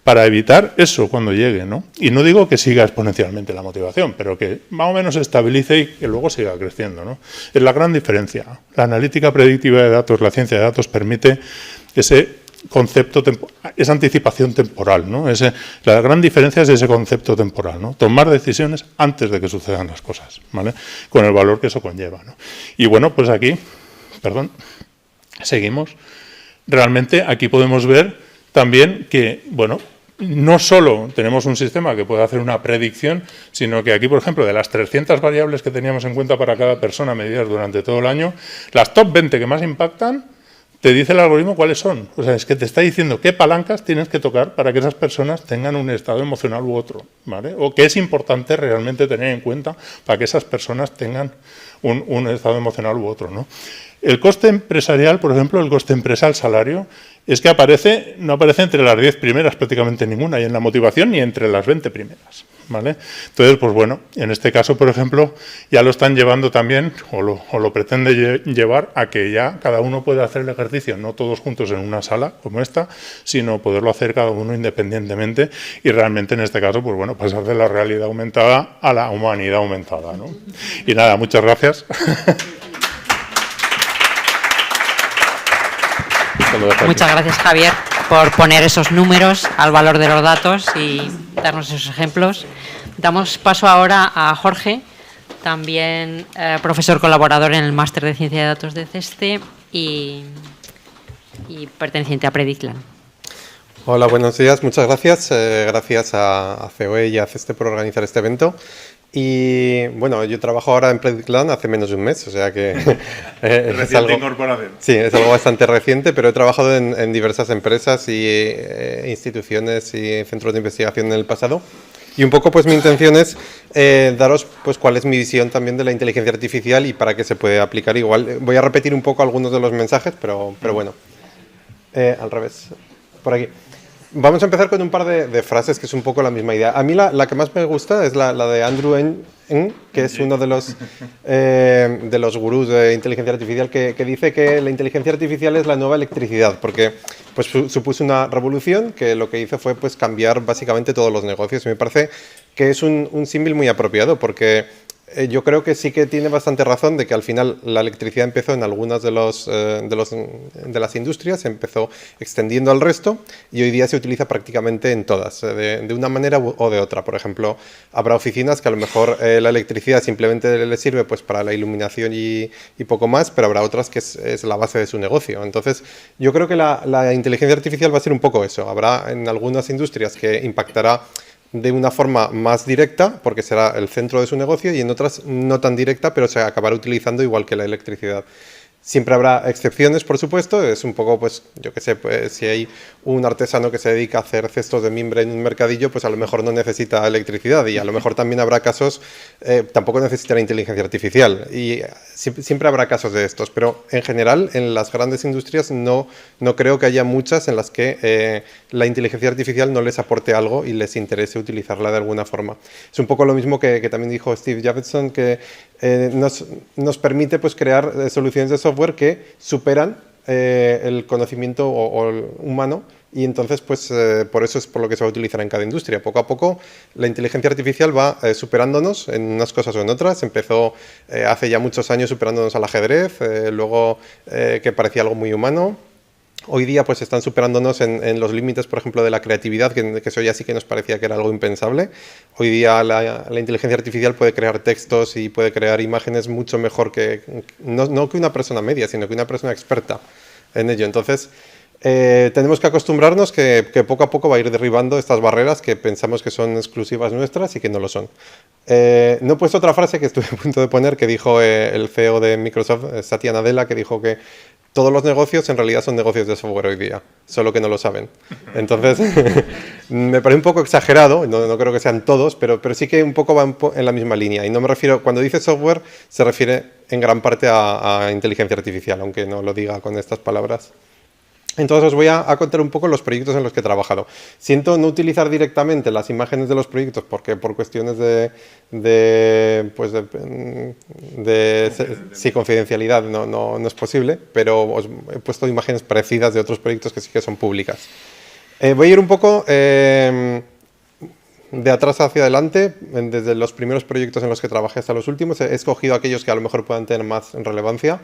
para evitar eso cuando llegue, ¿no? Y no digo que siga exponencialmente la motivación, pero que más o menos se estabilice y que luego siga creciendo, ¿no? Es la gran diferencia. La analítica predictiva de datos, la ciencia de datos, permite ese concepto, esa anticipación temporal, ¿no? La gran diferencia es ese concepto temporal, ¿no? Tomar decisiones antes de que sucedan las cosas, ¿vale? Con el valor que eso conlleva, ¿no? Y bueno, pues aquí, seguimos. Realmente aquí podemos ver también que, bueno, no solo tenemos un sistema que puede hacer una predicción, sino que aquí, por ejemplo, de las 300 variables que teníamos en cuenta para cada persona medidas durante todo el año, las top 20 que más impactan, te dice el algoritmo cuáles son. O sea, es que te está diciendo qué palancas tienes que tocar para que esas personas tengan un estado emocional u otro, ¿vale? O qué es importante realmente tener en cuenta para que esas personas tengan un estado emocional u otro, ¿no? El coste empresarial, por ejemplo, el coste empresa, el salario, es que no aparece entre las 10 primeras prácticamente ninguna, y en la motivación ni entre las 20 primeras, ¿vale? Entonces, pues bueno, en este caso, por ejemplo, ya lo están llevando también, o lo pretende llevar a que ya cada uno pueda hacer el ejercicio, no todos juntos en una sala como esta, sino poderlo hacer cada uno independientemente y realmente en este caso, pues bueno, pasar de la realidad aumentada a la humanidad aumentada, ¿no? Y nada, muchas gracias.
Muchas gracias, Javier, por poner esos números al valor de los datos y darnos esos ejemplos. Damos paso ahora a Jorge, también profesor colaborador en el Máster de Ciencia de Datos de CESTE y perteneciente a Predictland.
Hola, buenos días. Muchas gracias. Gracias a COE y a CESTE por organizar este evento. Y bueno, yo trabajo ahora en Predictland hace menos de un mes, o sea que es algo,
incorporación.
Sí, es algo bastante reciente, pero he trabajado en diversas empresas y instituciones y centros de investigación en el pasado. Y un poco pues mi intención es daros pues cuál es mi visión también de la inteligencia artificial y para qué se puede aplicar. Igual voy a repetir un poco algunos de los mensajes, pero bueno. Al revés, por aquí. Vamos a empezar con un par de frases que es un poco la misma idea. A mí la que más me gusta es la de Andrew Ng, que es uno de los gurús de inteligencia artificial, que dice que la inteligencia artificial es la nueva electricidad, porque pues, supuso una revolución que lo que hizo fue pues, cambiar básicamente todos los negocios. Y me parece que es un símil muy apropiado, porque yo creo que sí que tiene bastante razón de que al final la electricidad empezó en algunas de las industrias, se empezó extendiendo al resto y hoy día se utiliza prácticamente en todas, de una manera o de otra. Por ejemplo, habrá oficinas que a lo mejor la electricidad simplemente les sirve pues, para la iluminación y poco más, pero habrá otras que es la base de su negocio. Entonces, yo creo que la inteligencia artificial va a ser un poco eso. Habrá en algunas industrias que impactará de una forma más directa, porque será el centro de su negocio, y en otras no tan directa, pero se acabará utilizando igual que la electricidad. Siempre habrá excepciones, por supuesto, es un poco, pues, yo qué sé, pues, si hay un artesano que se dedica a hacer cestos de mimbre en un mercadillo, pues a lo mejor no necesita electricidad y a lo mejor también habrá casos, tampoco necesitará inteligencia artificial y siempre habrá casos de estos, pero en general en las grandes industrias no creo que haya muchas en las que la inteligencia artificial no les aporte algo y les interese utilizarla de alguna forma. Es un poco lo mismo que también dijo Steve Jobson, que nos permite pues, crear soluciones de software que superan el conocimiento humano y entonces pues por eso es por lo que se va a utilizar en cada industria. Poco a poco la inteligencia artificial va superándonos en unas cosas o en otras. Empezó hace ya muchos años superándonos al ajedrez, luego que parecía algo muy humano. Hoy día pues están superándonos en los límites, por ejemplo, de la creatividad, que eso ya sí que nos parecía que era algo impensable. Hoy día la inteligencia artificial puede crear textos y puede crear imágenes mucho mejor que, no que una persona media, sino que una persona experta en ello. Entonces, tenemos que acostumbrarnos que poco a poco va a ir derribando estas barreras que pensamos que son exclusivas nuestras y que no lo son. No he puesto otra frase que estuve a punto de poner, que dijo el CEO de Microsoft, Satya Nadella, que dijo que todos los negocios en realidad son negocios de software hoy día, solo que no lo saben. Entonces, me parece un poco exagerado, no creo que sean todos, pero sí que un poco va en la misma línea. Y no me refiero, cuando dice software, se refiere en gran parte a inteligencia artificial, aunque no lo diga con estas palabras. Entonces os voy a contar un poco los proyectos en los que he trabajado. Siento no utilizar directamente las imágenes de los proyectos porque por cuestiones de confidencialidad no es posible, pero os he puesto imágenes parecidas de otros proyectos que sí que son públicas. Voy a ir un poco de atrás hacia adelante, desde los primeros proyectos en los que trabajé hasta los últimos. He escogido aquellos que a lo mejor puedan tener más relevancia.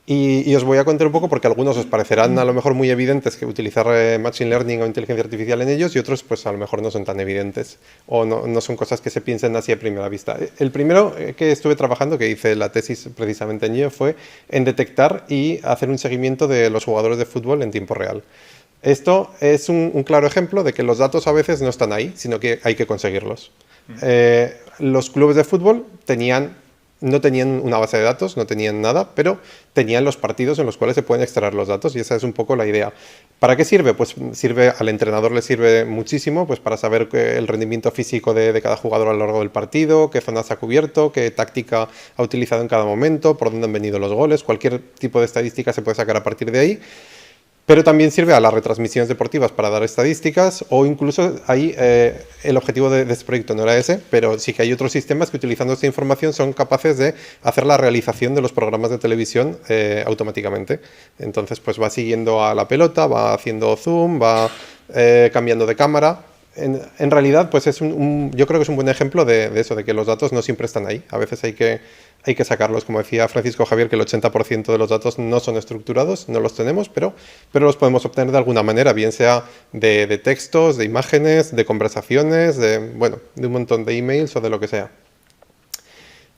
Y os voy a contar un poco porque algunos os parecerán a lo mejor muy evidentes que utilizar Machine Learning o inteligencia artificial en ellos y otros pues a lo mejor no son tan evidentes o no son cosas que se piensen así a primera vista. El primero que estuve trabajando, que hice la tesis precisamente en ello, fue en detectar y hacer un seguimiento de los jugadores de fútbol en tiempo real. Esto es un claro ejemplo de que los datos a veces no están ahí, sino que hay que conseguirlos. Los clubes de fútbol no tenían una base de datos, no tenían nada, pero tenían los partidos en los cuales se pueden extraer los datos y esa es un poco la idea. ¿Para qué sirve? Pues sirve, al entrenador le sirve muchísimo pues para saber el rendimiento físico de cada jugador a lo largo del partido, qué zonas ha cubierto, qué táctica ha utilizado en cada momento, por dónde han venido los goles, cualquier tipo de estadística se puede sacar a partir de ahí. Pero también sirve a las retransmisiones deportivas para dar estadísticas o incluso ahí el objetivo de este proyecto no era ese, pero sí que hay otros sistemas que utilizando esta información son capaces de hacer la realización de los programas de televisión automáticamente. Entonces pues va siguiendo a la pelota, va haciendo zoom, va cambiando de cámara. En realidad pues yo creo que es un buen ejemplo de eso, de que los datos no siempre están ahí. A veces hay que sacarlos, como decía Francisco Javier, que el 80% de los datos no son estructurados, no los tenemos, pero los podemos obtener de alguna manera, bien sea de textos, de imágenes, de conversaciones, de un montón de emails o de lo que sea.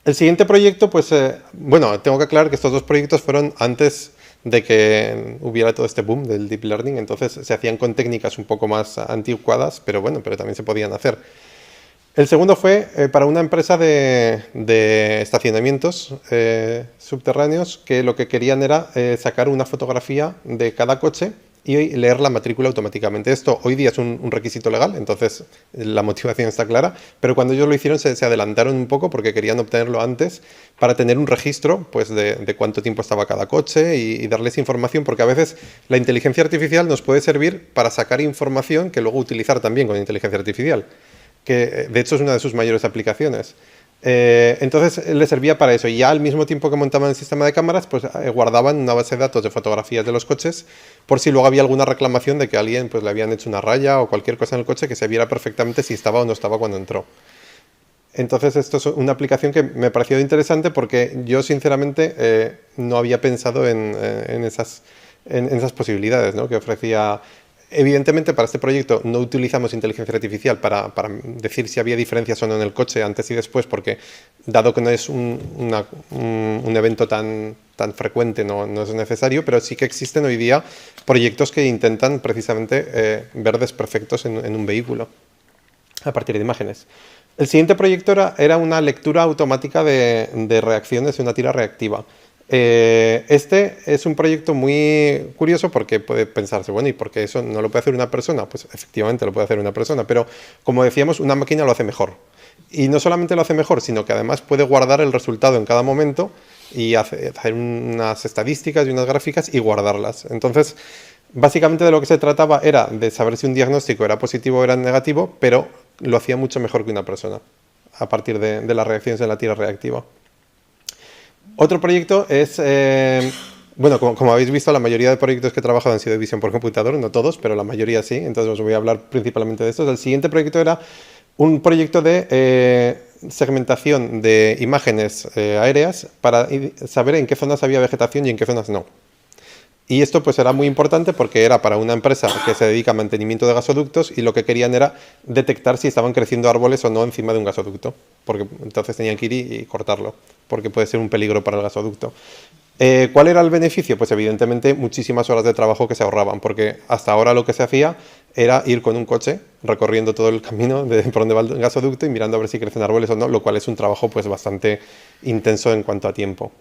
El siguiente proyecto, pues, tengo que aclarar que estos dos proyectos fueron antes de que hubiera todo este boom del Deep Learning, entonces se hacían con técnicas un poco más anticuadas, pero también se podían hacer. El segundo fue para una empresa de estacionamientos subterráneos que lo que querían era sacar una fotografía de cada coche y leer la matrícula automáticamente. Esto hoy día es un requisito legal, entonces la motivación está clara, pero cuando ellos lo hicieron se adelantaron un poco porque querían obtenerlo antes para tener un registro pues, de cuánto tiempo estaba cada coche y darles información, porque a veces la inteligencia artificial nos puede servir para sacar información que luego utilizar también con inteligencia artificial, que de hecho es una de sus mayores aplicaciones. Entonces le servía para eso, y ya al mismo tiempo que montaban el sistema de cámaras, pues guardaban una base de datos de fotografías de los coches por si luego había alguna reclamación de que a alguien pues, le habían hecho una raya o cualquier cosa en el coche, que se viera perfectamente si estaba o no estaba cuando entró. Entonces esto es una aplicación que me pareció interesante porque yo sinceramente no había pensado en esas posibilidades, ¿no?, que ofrecía. Evidentemente, para este proyecto no utilizamos inteligencia artificial para decir si había diferencias o no en el coche antes y después, porque dado que no es un evento tan frecuente, no es necesario, pero sí que existen hoy día proyectos que intentan precisamente ver desperfectos en un vehículo a partir de imágenes. El siguiente proyecto era una lectura automática de reacciones de una tira reactiva. Este es un proyecto muy curioso porque puede pensarse, bueno, ¿y por qué eso no lo puede hacer una persona? Pues efectivamente lo puede hacer una persona, pero como decíamos, una máquina lo hace mejor. Y no solamente lo hace mejor, sino que además puede guardar el resultado en cada momento y hacer unas estadísticas y unas gráficas y guardarlas. Entonces, básicamente de lo que se trataba era de saber si un diagnóstico era positivo o era negativo, pero lo hacía mucho mejor que una persona a partir de las reacciones de la tira reactiva. Otro proyecto es, bueno, como habéis visto, la mayoría de proyectos que he trabajado han sido de visión por computador, no todos, pero la mayoría sí, entonces os voy a hablar principalmente de estos. El siguiente proyecto era un proyecto de segmentación de imágenes aéreas para saber en qué zonas había vegetación y en qué zonas no. Y esto pues era muy importante porque era para una empresa que se dedica a mantenimiento de gasoductos y lo que querían era detectar si estaban creciendo árboles o no encima de un gasoducto, porque entonces tenían que ir y cortarlo, porque puede ser un peligro para el gasoducto. ¿Cuál era el beneficio? Pues evidentemente muchísimas horas de trabajo que se ahorraban, porque hasta ahora lo que se hacía era ir con un coche recorriendo todo el camino de por donde va el gasoducto y mirando a ver si crecen árboles o no, lo cual es un trabajo pues bastante intenso en cuanto a tiempo.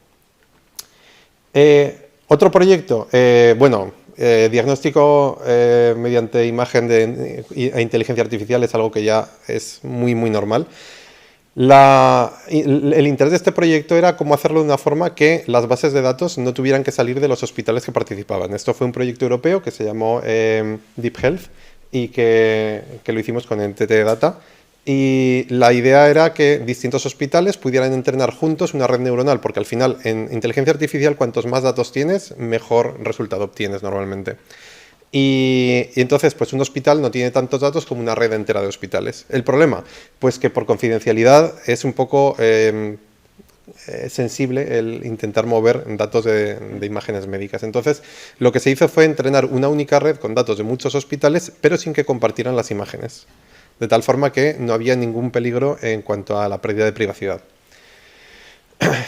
Otro proyecto, diagnóstico mediante imagen e inteligencia artificial es algo que ya es muy normal. El interés de este proyecto era cómo hacerlo de una forma que las bases de datos no tuvieran que salir de los hospitales que participaban. Esto fue un proyecto europeo que se llamó Deep Health y que lo hicimos con NTT Data. Y la idea era que distintos hospitales pudieran entrenar juntos una red neuronal, porque al final en inteligencia artificial cuantos más datos tienes, mejor resultado obtienes normalmente. Y entonces pues un hospital no tiene tantos datos como una red entera de hospitales. El problema, pues que por confidencialidad es un poco sensible el intentar mover datos de imágenes médicas. Entonces lo que se hizo fue entrenar una única red con datos de muchos hospitales, pero sin que compartieran las imágenes. De tal forma que no había ningún peligro en cuanto a la pérdida de privacidad.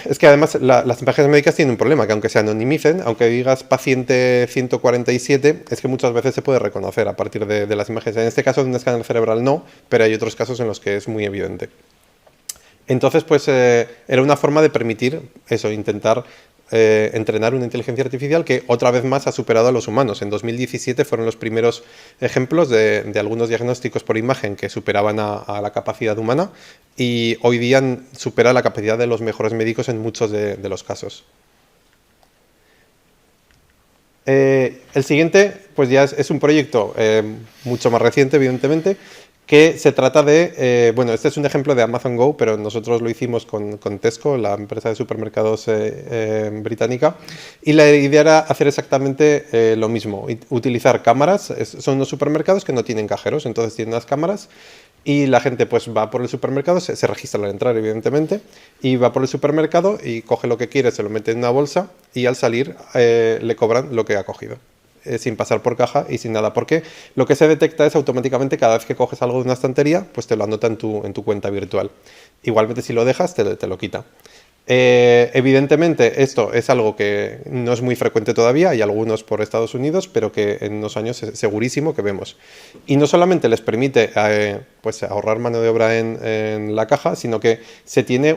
Es que además las imágenes médicas tienen un problema, que aunque se anonimicen, aunque digas paciente 147, es que muchas veces se puede reconocer a partir de las imágenes. En este caso de un escáner cerebral no, pero hay otros casos en los que es muy evidente. Entonces, pues era una forma de permitir eso, intentar entrenar una inteligencia artificial que otra vez más ha superado a los humanos. En 2017 fueron los primeros ejemplos de algunos diagnósticos por imagen que superaban a la capacidad humana y hoy día supera la capacidad de los mejores médicos en muchos de los casos. El siguiente pues ya es un proyecto mucho más reciente, evidentemente, que se trata de, este es un ejemplo de Amazon Go, pero nosotros lo hicimos con Tesco, la empresa de supermercados británica, y la idea era hacer exactamente lo mismo, utilizar cámaras. Son unos supermercados que no tienen cajeros, entonces tienen unas cámaras y la gente pues va por el supermercado, se registra al entrar evidentemente, y va por el supermercado y coge lo que quiere, se lo mete en una bolsa y al salir le cobran lo que ha cogido. Sin pasar por caja y sin nada, porque lo que se detecta es automáticamente cada vez que coges algo de una estantería, pues te lo anota en tu cuenta virtual. Igualmente si lo dejas, te lo quita. Evidentemente, esto es algo que no es muy frecuente todavía, hay algunos por Estados Unidos, pero que en unos años es segurísimo que vemos. Y no solamente les permite pues ahorrar mano de obra en la caja, sino que se tiene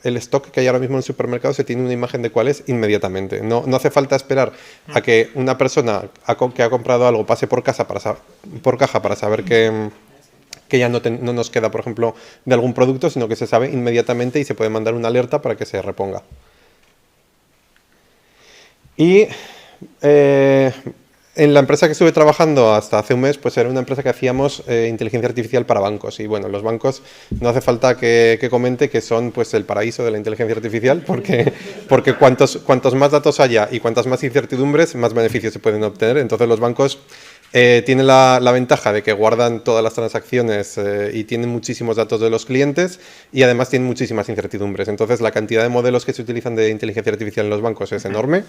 el stock que hay ahora mismo en el supermercado, se tiene una imagen de cuál es inmediatamente. No hace falta esperar a que una persona que ha comprado algo pase por caja para saber que ya no nos queda, por ejemplo, de algún producto, sino que se sabe inmediatamente y se puede mandar una alerta para que se reponga. Y en la empresa que estuve trabajando hasta hace un mes, pues era una empresa que hacíamos inteligencia artificial para bancos. Y bueno, los bancos no hace falta que comente que son pues el paraíso de la inteligencia artificial, porque cuantos más datos haya y cuantas más incertidumbres, más beneficios se pueden obtener. Entonces los bancos tienen la ventaja de que guardan todas las transacciones y tienen muchísimos datos de los clientes y además tienen muchísimas incertidumbres. Entonces la cantidad de modelos que se utilizan de inteligencia artificial en los bancos es enorme.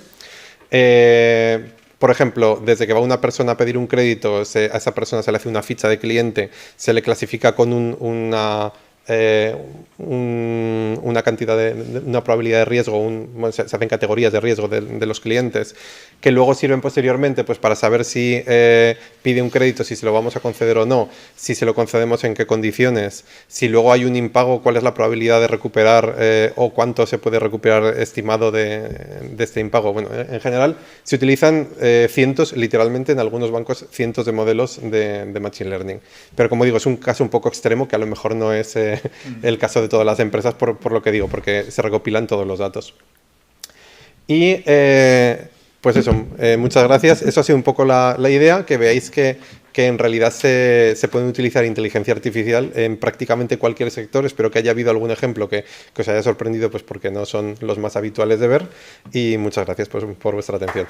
Por ejemplo, desde que va una persona a pedir un crédito, a esa persona se le hace una ficha de cliente, se le clasifica con una cantidad una probabilidad de riesgo, se hacen categorías de riesgo de los clientes que luego sirven posteriormente pues para saber si pide un crédito, si se lo vamos a conceder o no, si se lo concedemos en qué condiciones, si luego hay un impago, cuál es la probabilidad de recuperar o cuánto se puede recuperar estimado de este impago. Bueno, en general se utilizan literalmente en algunos bancos cientos de modelos de Machine Learning, pero como digo, es un caso un poco extremo que a lo mejor no es el caso de todas las empresas por lo que digo, porque se recopilan todos los datos. Y pues eso, muchas gracias. Eso ha sido un poco la idea, que veáis que en realidad se puede utilizar inteligencia artificial en prácticamente cualquier sector. Espero que haya habido algún ejemplo que os haya sorprendido, pues porque no son los más habituales de ver. Y muchas gracias pues, por vuestra atención.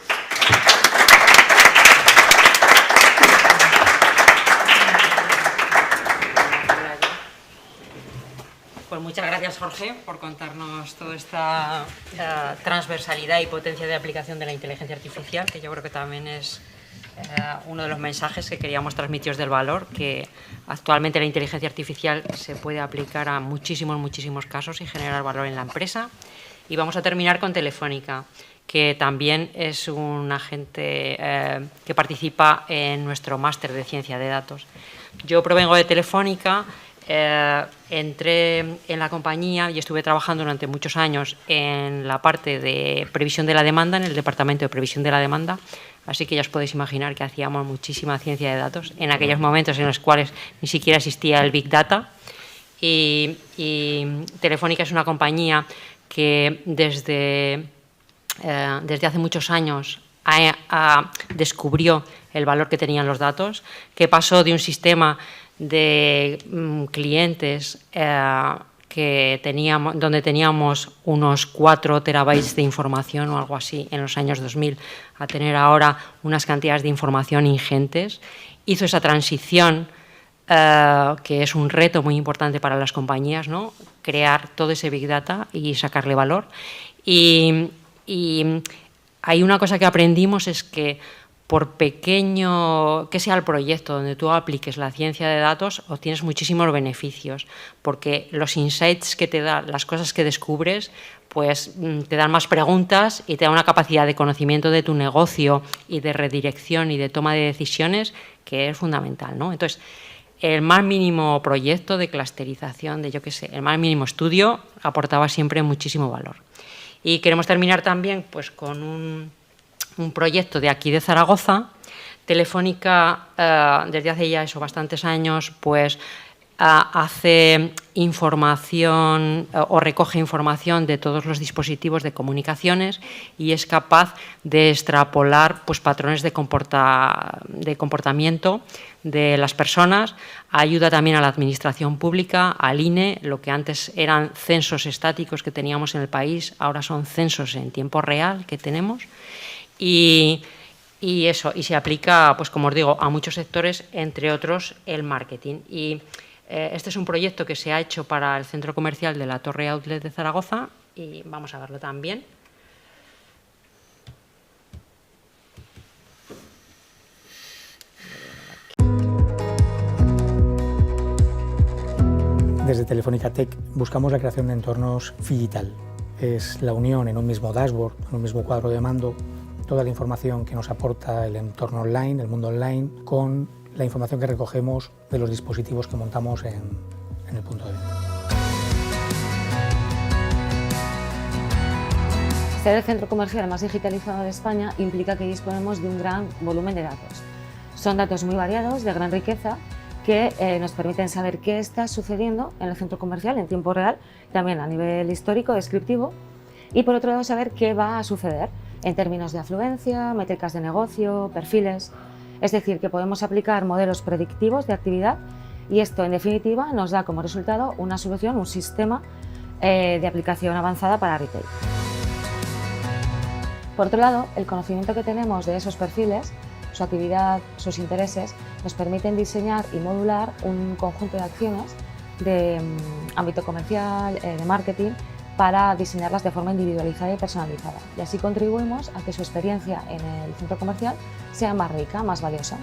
Pues muchas gracias, Jorge, por contarnos toda esta transversalidad y potencia de aplicación de la inteligencia artificial, que yo creo que también es uno de los mensajes que queríamos transmitiros del valor, que actualmente la inteligencia artificial se puede aplicar a muchísimos casos y generar valor en la empresa. Y vamos a terminar con Telefónica, que también es un agente que participa en nuestro máster de ciencia de datos. Yo provengo de Telefónica. Entré en la compañía y estuve trabajando durante muchos años en la parte de previsión de la demanda, en el departamento de previsión de la demanda, así que ya os podéis imaginar que hacíamos muchísima ciencia de datos en aquellos momentos en los cuales ni siquiera existía el Big Data. Y Telefónica es una compañía que desde hace muchos años descubrió el valor que tenían los datos, que pasó de un sistema de clientes donde teníamos unos 4 terabytes de información o algo así en los años 2000 a tener ahora unas cantidades de información ingentes. Hizo esa transición que es un reto muy importante para las compañías, ¿no? Crear todo ese Big Data y sacarle valor. Y hay una cosa que aprendimos, es que por pequeño que sea el proyecto donde tú apliques la ciencia de datos, obtienes muchísimos beneficios, porque los insights que te da, las cosas que descubres, pues te dan más preguntas y te da una capacidad de conocimiento de tu negocio y de redirección y de toma de decisiones que es fundamental, ¿no? Entonces, el más mínimo proyecto de clusterización, el más mínimo estudio, aportaba siempre muchísimo valor. Y queremos terminar también pues, con un proyecto de aquí de Zaragoza. Telefónica, desde hace ya bastantes años, pues hace información o recoge información de todos los dispositivos de comunicaciones y es capaz de extrapolar pues, patrones de comportamiento de las personas. Ayuda también a la administración pública, al INE, lo que antes eran censos estáticos que teníamos en el país, ahora son censos en tiempo real que tenemos. Y se aplica, pues como os digo, a muchos sectores, entre otros el marketing. Y este es un proyecto que se ha hecho para el centro comercial de la Torre Outlet de Zaragoza y vamos a verlo también.
Desde Telefónica Tech buscamos la creación de entornos Figital. Es la unión en un mismo dashboard, en un mismo cuadro de mando, toda la información que nos aporta el entorno online, el mundo online, con la información que recogemos de los dispositivos que montamos en el punto de venta.
Ser el centro comercial más digitalizado de España implica que disponemos de un gran volumen de datos. Son datos muy variados, de gran riqueza, que nos permiten saber qué está sucediendo en el centro comercial en tiempo real, también a nivel histórico, descriptivo, y por otro lado saber qué va a suceder en términos de afluencia, métricas de negocio, perfiles. Es decir, que podemos aplicar modelos predictivos de actividad y esto, en definitiva, nos da como resultado una solución, un sistema de aplicación avanzada para retail. Por otro lado, el conocimiento que tenemos de esos perfiles, su actividad, sus intereses, nos permiten diseñar y modular un conjunto de acciones de ámbito comercial, de marketing, para diseñarlas de forma individualizada y personalizada. Y así contribuimos a que su experiencia en el centro comercial sea más rica, más valiosa.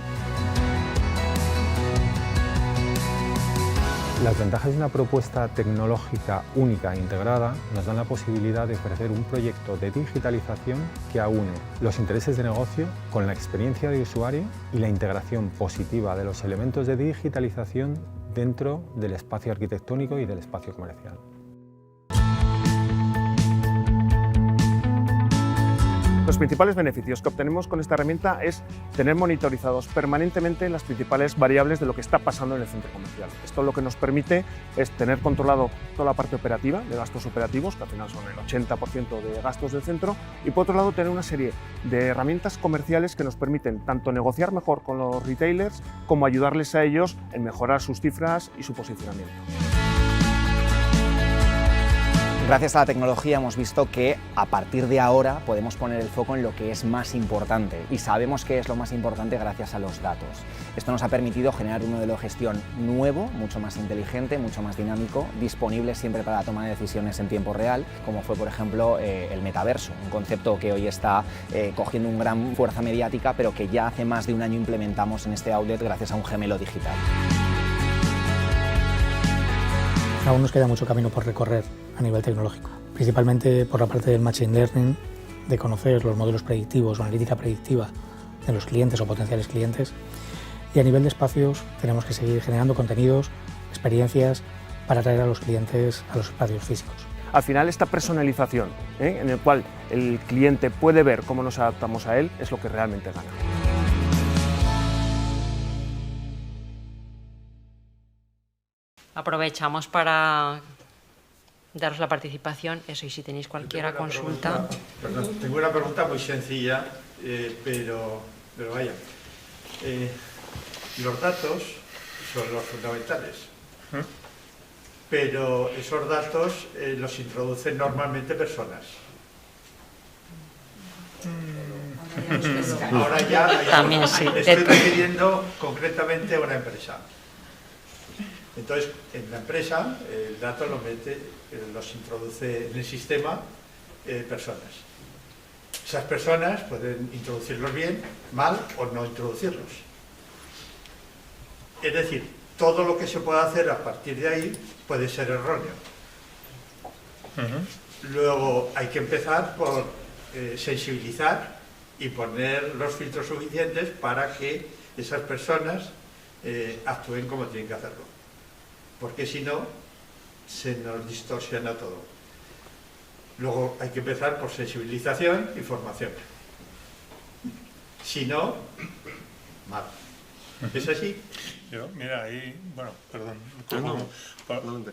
Las ventajas de una propuesta tecnológica única e integrada nos dan la posibilidad de ofrecer un proyecto de digitalización que aúne los intereses de negocio con la experiencia de usuario y la integración positiva de los elementos de digitalización dentro del espacio arquitectónico y del espacio comercial.
Los principales beneficios que obtenemos con esta herramienta es tener monitorizados permanentemente las principales variables de lo que está pasando en el centro comercial. Esto lo que nos permite es tener controlado toda la parte operativa, de gastos operativos, que al final son el 80% de gastos del centro, y por otro lado tener una serie de herramientas comerciales que nos permiten tanto negociar mejor con los retailers como ayudarles a ellos en mejorar sus cifras y su posicionamiento.
Gracias a la tecnología hemos visto que a partir de ahora podemos poner el foco en lo que es más importante y sabemos que es lo más importante gracias a los datos. Esto nos ha permitido generar un modelo de gestión nuevo, mucho más inteligente, mucho más dinámico, disponible siempre para la toma de decisiones en tiempo real, como fue por ejemplo el metaverso, un concepto que hoy está cogiendo una gran fuerza mediática, pero que ya hace más de un año implementamos en este outlet gracias a un gemelo digital.
Aún nos queda mucho camino por recorrer a nivel tecnológico, principalmente por la parte del Machine Learning, de conocer los modelos predictivos o analítica predictiva de los clientes o potenciales clientes, y a nivel de espacios tenemos que seguir generando contenidos, experiencias para atraer a los clientes a los espacios físicos.
Al final esta personalización, en el cual el cliente puede ver cómo nos adaptamos a él, es lo que realmente gana.
Aprovechamos para daros la participación, eso, y si tenéis cualquier consulta.
Tengo una pregunta muy sencilla, pero vaya. Los datos son los fundamentales, pero esos datos los introducen normalmente personas. Ahora ya
también sí.
Estoy refiriendo concretamente a una empresa. Entonces, en la empresa, el dato los introduce en el sistema personas. Esas personas pueden introducirlos bien, mal o no introducirlos. Es decir, todo lo que se pueda hacer a partir de ahí puede ser erróneo. Luego hay que empezar por sensibilizar y poner los filtros suficientes para que esas personas actúen como tienen que hacerlo. Porque si no, se nos distorsiona todo. Luego hay que empezar por sensibilización y formación. Si no, mal. ¿Es así?
Mira, ahí, bueno, perdón.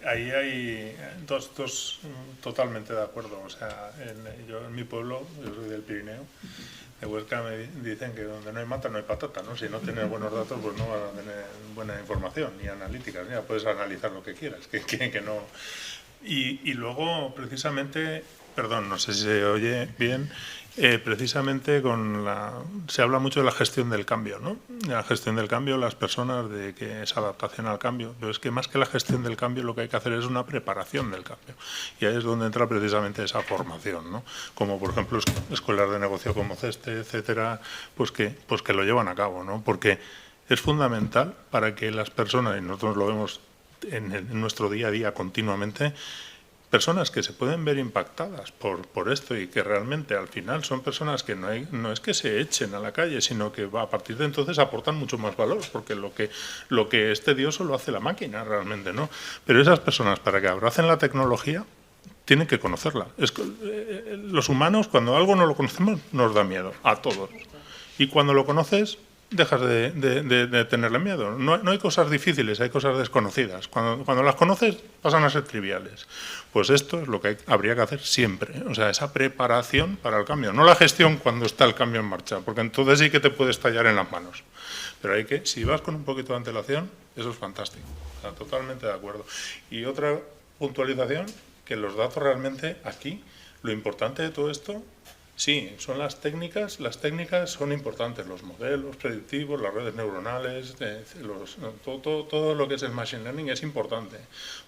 Ahí hay dos totalmente de acuerdo. O sea, yo en mi pueblo, yo soy del Pirineo, de Huesca, me dicen que donde no hay mata no hay patata, ¿no? Si no tienes buenos datos, pues no vas a tener buena información, ni analíticas, ni puedes analizar lo que quieras, que no. Y luego, precisamente, perdón, no sé si se oye bien, precisamente se habla mucho de la gestión del cambio, ¿no? La gestión del cambio, las personas, de que es adaptación al cambio, pero es que más que la gestión del cambio lo que hay que hacer es una preparación del cambio, y ahí es donde entra precisamente esa formación, ¿no? Como por ejemplo escuelas de negocio como CESTE, etcétera, pues que lo llevan a cabo, ¿no? Porque es fundamental para que las personas, y nosotros lo vemos en nuestro día a día continuamente, personas que se pueden ver impactadas por esto y que realmente al final son personas que no es que se echen a la calle, sino que a partir de entonces aportan mucho más valor, porque lo que es tedioso lo hace la máquina realmente, ¿no? Pero esas personas, para que abracen la tecnología, tienen que conocerla. Los humanos, cuando algo no lo conocemos, nos da miedo, a todos. Y cuando lo conoces, dejas de tenerle miedo. No hay cosas difíciles, hay cosas desconocidas. Cuando las conoces, pasan a ser triviales. Pues esto es lo que habría que hacer siempre. O sea, esa preparación para el cambio. No la gestión cuando está el cambio en marcha, porque entonces sí que te puede estallar en las manos. Pero si vas con un poquito de antelación, eso es fantástico. O sea, totalmente de acuerdo. Y otra puntualización, que los datos realmente aquí, lo importante de todo esto, sí, son las técnicas son importantes, los modelos predictivos, las redes neuronales, todo lo que es el machine learning es importante,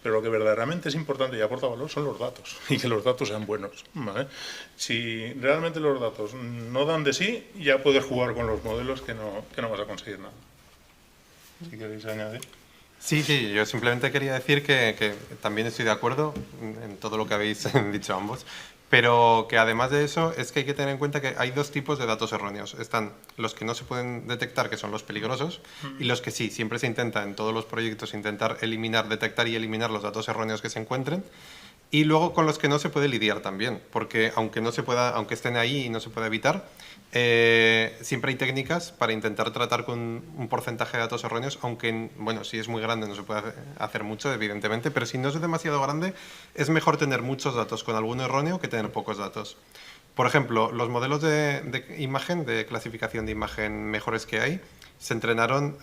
pero lo que verdaderamente es importante y aporta valor son los datos, y que los datos sean buenos, ¿vale? Si realmente los datos no dan de sí, ya puedes jugar con los modelos que no vas a conseguir nada. ¿Si queréis añadir?
Sí, yo simplemente quería decir que también estoy de acuerdo en todo lo que habéis dicho ambos, pero que además de eso es que hay que tener en cuenta que hay dos tipos de datos erróneos. Están los que no se pueden detectar, que son los peligrosos, y los que sí, siempre se intenta en todos los proyectos intentar detectar y eliminar los datos erróneos que se encuentren, y luego con los que no se puede lidiar también, porque aunque estén ahí y no se pueda evitar, siempre hay técnicas para intentar tratar con un porcentaje de datos erróneos, aunque, bueno, si es muy grande no se puede hacer mucho, evidentemente, pero si no es demasiado grande, es mejor tener muchos datos con alguno erróneo que tener pocos datos. Por ejemplo, los modelos de imagen, de clasificación de imagen mejores que hay, se entrenaron,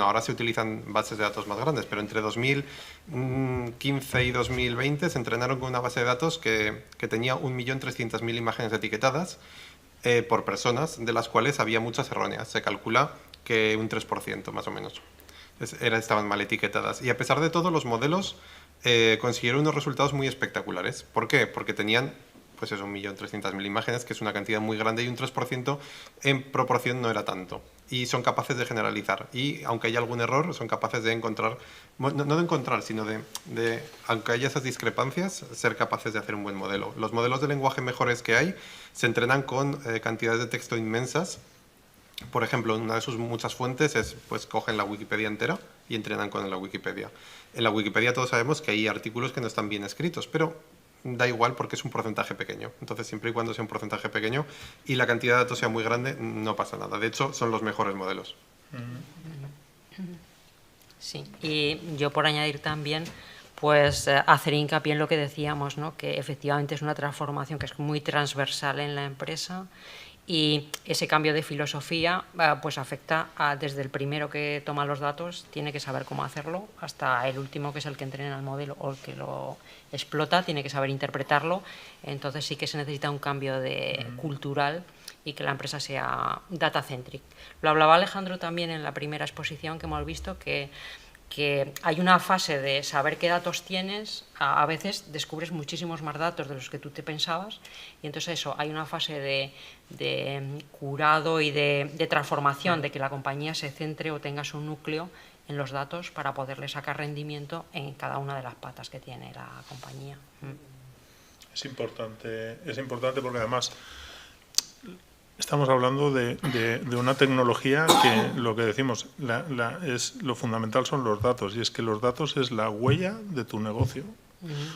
ahora se utilizan bases de datos más grandes, pero entre 2015 y 2020 se entrenaron con una base de datos que tenía 1.300.000 imágenes etiquetadas por personas, de las cuales había muchas erróneas. Se calcula que un 3% más o menos estaban mal etiquetadas. Y a pesar de todo, los modelos consiguieron unos resultados muy espectaculares. ¿Por qué? Porque tenían pues eso, 1.300.000 imágenes, que es una cantidad muy grande, y un 3% en proporción no era tanto. Y son capaces de generalizar. Y aunque haya algún error, son capaces de encontrar, no de encontrar, sino de, aunque haya esas discrepancias, ser capaces de hacer un buen modelo. Los modelos de lenguaje mejores que hay se entrenan con cantidades de texto inmensas. Por ejemplo, una de sus muchas fuentes es, pues cogen la Wikipedia entera y entrenan con la Wikipedia. En la Wikipedia todos sabemos que hay artículos que no están bien escritos, pero da igual porque es un porcentaje pequeño. Entonces, siempre y cuando sea un porcentaje pequeño y la cantidad de datos sea muy grande, no pasa nada. De hecho, son los mejores modelos.
Sí, y yo por añadir también, pues hacer hincapié en lo que decíamos, ¿no? Que efectivamente es una transformación que es muy transversal en la empresa, y ese cambio de filosofía pues afecta desde el primero que toma los datos, tiene que saber cómo hacerlo, hasta el último, que es el que entrena el modelo o el que lo explota, tiene que saber interpretarlo. Entonces sí que se necesita un cambio cultural y que la empresa sea data-centric. Lo hablaba Alejandro también en la primera exposición que hemos visto, que hay una fase de saber qué datos tienes, a veces descubres muchísimos más datos de los que tú te pensabas, y entonces eso, hay una fase de curado y de transformación, de que la compañía se centre o tenga su núcleo en los datos para poderle sacar rendimiento en cada una de las patas que tiene la compañía.
Es importante porque además estamos hablando de una tecnología que, lo que decimos, lo fundamental son los datos, y es que los datos es la huella de tu negocio.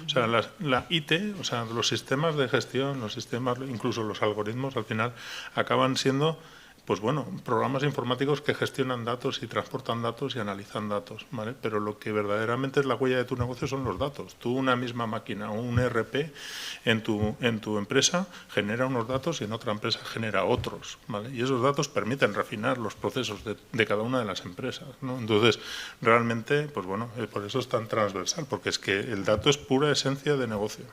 O sea, la IT, o sea, los sistemas de gestión, los sistemas, incluso los algoritmos, al final acaban siendo, pues bueno, programas informáticos que gestionan datos y transportan datos y analizan datos, ¿vale? Pero lo que verdaderamente es la huella de tu negocio son los datos. Tú, una misma máquina o un ERP en tu empresa genera unos datos y en otra empresa genera otros, ¿vale? Y esos datos permiten refinar los procesos de cada una de las empresas, ¿no? Entonces, realmente, pues bueno, por eso es tan transversal, porque es que el dato es pura esencia de negocio.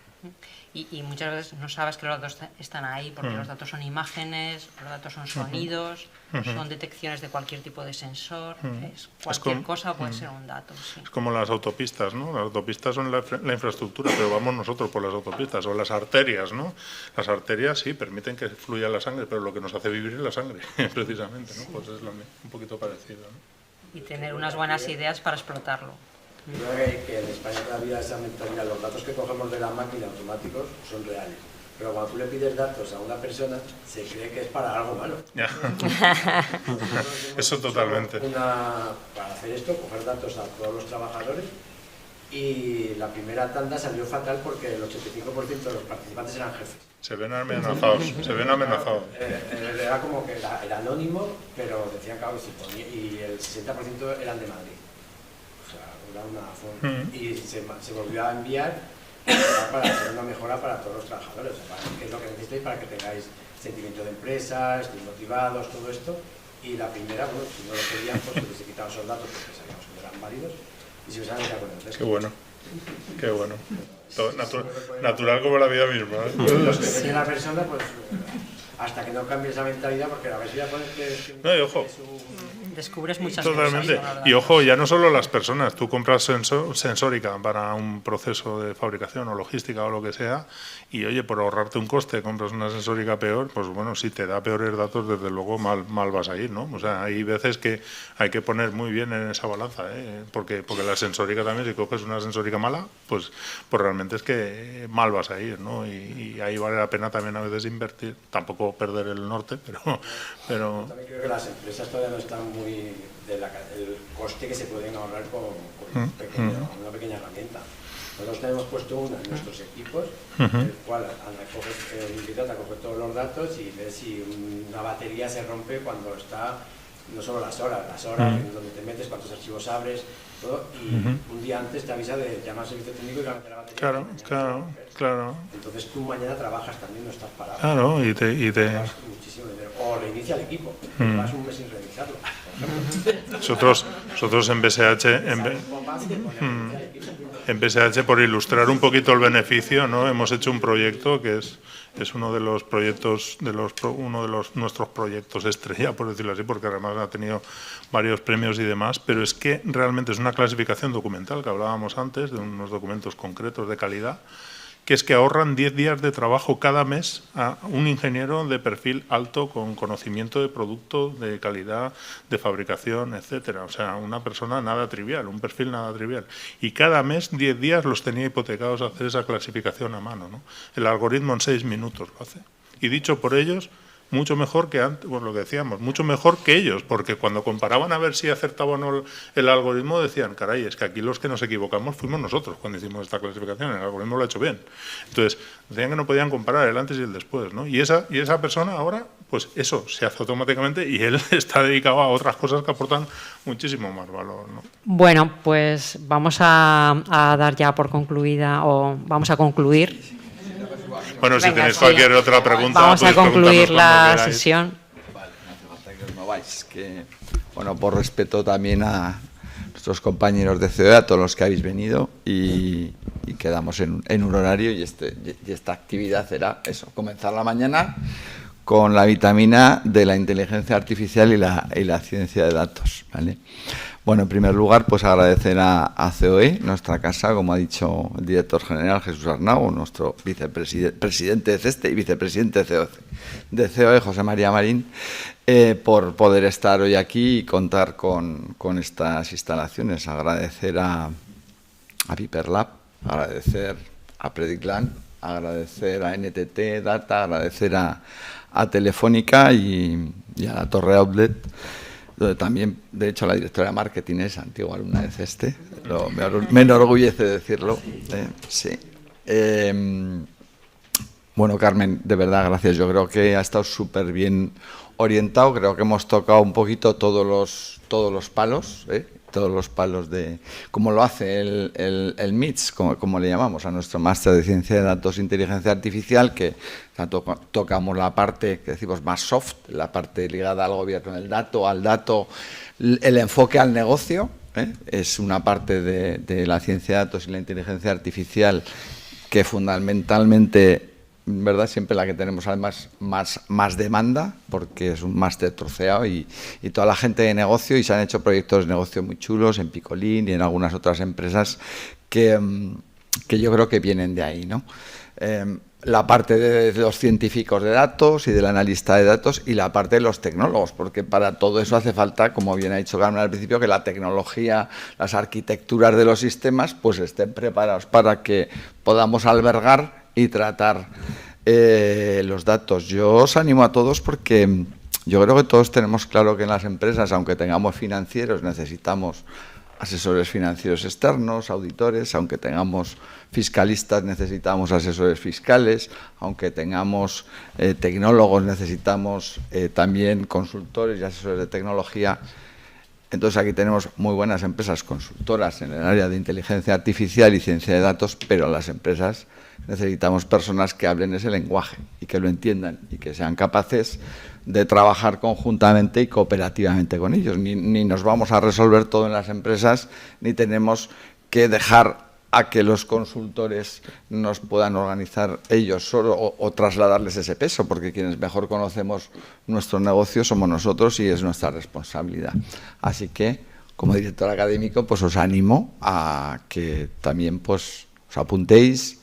Y muchas veces no sabes que los datos están ahí, porque los datos son imágenes, los datos son sonidos, son detecciones de cualquier tipo de sensor, cualquier cosa puede ser un dato. Sí.
Es como las autopistas, ¿no? Las autopistas son la infraestructura, pero vamos nosotros por las autopistas, o las arterias, ¿no? Las arterias sí permiten que fluya la sangre, pero lo que nos hace vivir es la sangre, precisamente, ¿no? Pues es un poquito parecido, ¿no?
Y tener unas buenas ideas para explotarlo.
Creo que en España todavía esa mentalidad, los datos que cogemos de la máquina automáticos son reales. Pero cuando tú le pides datos a una persona, se cree que es para algo malo.
Eso totalmente.
Para hacer esto, coger datos a todos los trabajadores, y la primera tanda salió fatal porque el 85% de los participantes eran jefes.
Se ven amenazados, se ven amenazados.
Era como que era anónimo, pero decían claro que si ponía, y el 60% eran de Madrid. O sea, era una forma. Y se volvió a enviar para hacer una mejora para todos los trabajadores, o sea, que es lo que necesitáis para que tengáis sentimiento de empresa, estéis motivados, todo esto. Y la primera, bueno, si no lo querían, pues se quitaban esos datos porque sabíamos que eran válidos. Y si usaban con el
Qué bueno, qué bueno. Natural como la vida misma.
Los que tiene la persona, pues hasta que no cambie esa mentalidad, porque a ver si ya pones que...
No, y ojo.
Descubres muchas
Totalmente.
cosas.
Y ojo, ya no solo las personas, tú compras sensórica para un proceso de fabricación o logística o lo que sea, y oye, por ahorrarte un coste compras una sensórica peor, pues bueno, si te da peores datos, desde luego mal vas a ir, ¿no? O sea, hay veces que hay que poner muy bien en esa balanza, porque la sensórica también, si coges una sensórica mala, pues realmente es que mal vas a ir, ¿no? Y ahí vale la pena también a veces invertir, tampoco perder el norte, pero...
Yo también creo que las empresas todavía no están muy del coste que se pueden ahorrar con una pequeña herramienta. Nosotros tenemos puesto una en nuestros equipos, el cual el Big Data coge todos los datos y ve si una batería se rompe cuando está, no solo las horas, en donde te metes, cuántos archivos abres, todo, y un día antes te avisa de llamar al servicio técnico y cambiar la batería.
Claro.
Entonces tú mañana trabajas también, no estás parado.
Claro, y te...
Muchísimo dinero. O reinicia el equipo, vas un mes sin revisarlo.
Nosotros en BSH, por ilustrar un poquito el beneficio, ¿no? Hemos hecho un proyecto que es uno de los proyectos, nuestros proyectos estrella, por decirlo así, porque además ha tenido varios premios y demás, pero es que realmente es una clasificación documental que hablábamos antes, de unos documentos concretos de calidad, que es que ahorran 10 días de trabajo cada mes a un ingeniero de perfil alto con conocimiento de producto, de calidad, de fabricación, etcétera. O sea, una persona nada trivial, un perfil nada trivial. Y cada mes, 10 días los tenía hipotecados a hacer esa clasificación a mano, ¿no? El algoritmo en 6 minutos lo hace. Y dicho por ellos, mucho mejor que antes, bueno, lo que decíamos, mucho mejor que ellos, porque cuando comparaban a ver si acertaba o no el algoritmo, decían, caray, es que aquí los que nos equivocamos fuimos nosotros cuando hicimos esta clasificación, el algoritmo lo ha hecho bien. Entonces, decían que no podían comparar el antes y el después, ¿no? Y esa persona ahora, pues eso se hace automáticamente y él está dedicado a otras cosas que aportan muchísimo más valor, ¿no?
Bueno, pues vamos a dar ya por concluida, o vamos a concluir.
Bueno, si tenéis cualquier otra pregunta,
vamos a concluir la sesión.
Vale, no hace falta que os mováis. Bueno, por respeto también a nuestros compañeros de COE, a todos los que habéis venido, y quedamos en un horario, y esta actividad será eso, comenzar la mañana con la vitamina de la inteligencia artificial y la ciencia de datos, ¿vale? Bueno, en primer lugar, pues agradecer a COE, nuestra casa, como ha dicho el director general Jesús Arnau, nuestro presidente de CESTE y vicepresidente de COE, José María Marín, por poder estar hoy aquí y contar con estas instalaciones. Agradecer a Piperlab, agradecer a Predicland, agradecer a NTT Data, agradecer a Telefónica y a la Torre Outlet, donde también, de hecho, la directora de marketing es antigua alumna de CESTE, me enorgullece decirlo. Sí. Bueno, Carmen, de verdad, gracias. Yo creo que ha estado súper bien orientado, creo que hemos tocado un poquito todos los palos, todos los palos de cómo lo hace el MITS, como le llamamos a nuestro máster de Ciencia de Datos e Inteligencia Artificial, que tocamos la parte que decimos más soft, la parte ligada al gobierno del dato, al dato, el enfoque al negocio, es una parte de la ciencia de datos y la inteligencia artificial que fundamentalmente, ¿verdad?, siempre la que tenemos además más demanda, porque es un máster troceado y toda la gente de negocio, y se han hecho proyectos de negocio muy chulos en Picolín y en algunas otras empresas que yo creo que vienen de ahí, ¿no? la parte de los científicos de datos y del analista de datos y la parte de los tecnólogos, porque para todo eso hace falta, como bien ha dicho Carmen al principio, que la tecnología, las arquitecturas de los sistemas, pues estén preparados para que podamos albergar y tratar los datos. Yo os animo a todos porque yo creo que todos tenemos claro que en las empresas, aunque tengamos financieros, necesitamos asesores financieros externos, auditores, aunque tengamos fiscalistas, necesitamos asesores fiscales, aunque tengamos tecnólogos, necesitamos también consultores y asesores de tecnología. Entonces aquí tenemos muy buenas empresas consultoras en el área de inteligencia artificial y ciencia de datos, pero las empresas necesitamos personas que hablen ese lenguaje y que lo entiendan y que sean capaces de trabajar conjuntamente y cooperativamente con ellos. Ni nos vamos a resolver todo en las empresas, ni tenemos que dejar a que los consultores nos puedan organizar ellos solo o trasladarles ese peso, porque quienes mejor conocemos nuestro negocio somos nosotros y es nuestra responsabilidad. Así que, como director académico, pues os animo a que también pues os apuntéis,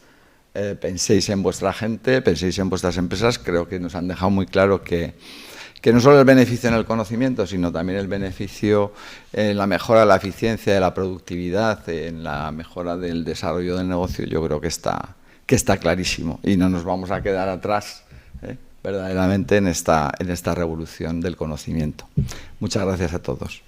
penséis en vuestra gente, penséis en vuestras empresas. Creo que nos han dejado muy claro que no solo el beneficio en el conocimiento, sino también el beneficio en la mejora de la eficiencia, de la productividad, en la mejora del desarrollo del negocio. Yo creo que está clarísimo y no nos vamos a quedar atrás verdaderamente en esta revolución del conocimiento. Muchas gracias a todos.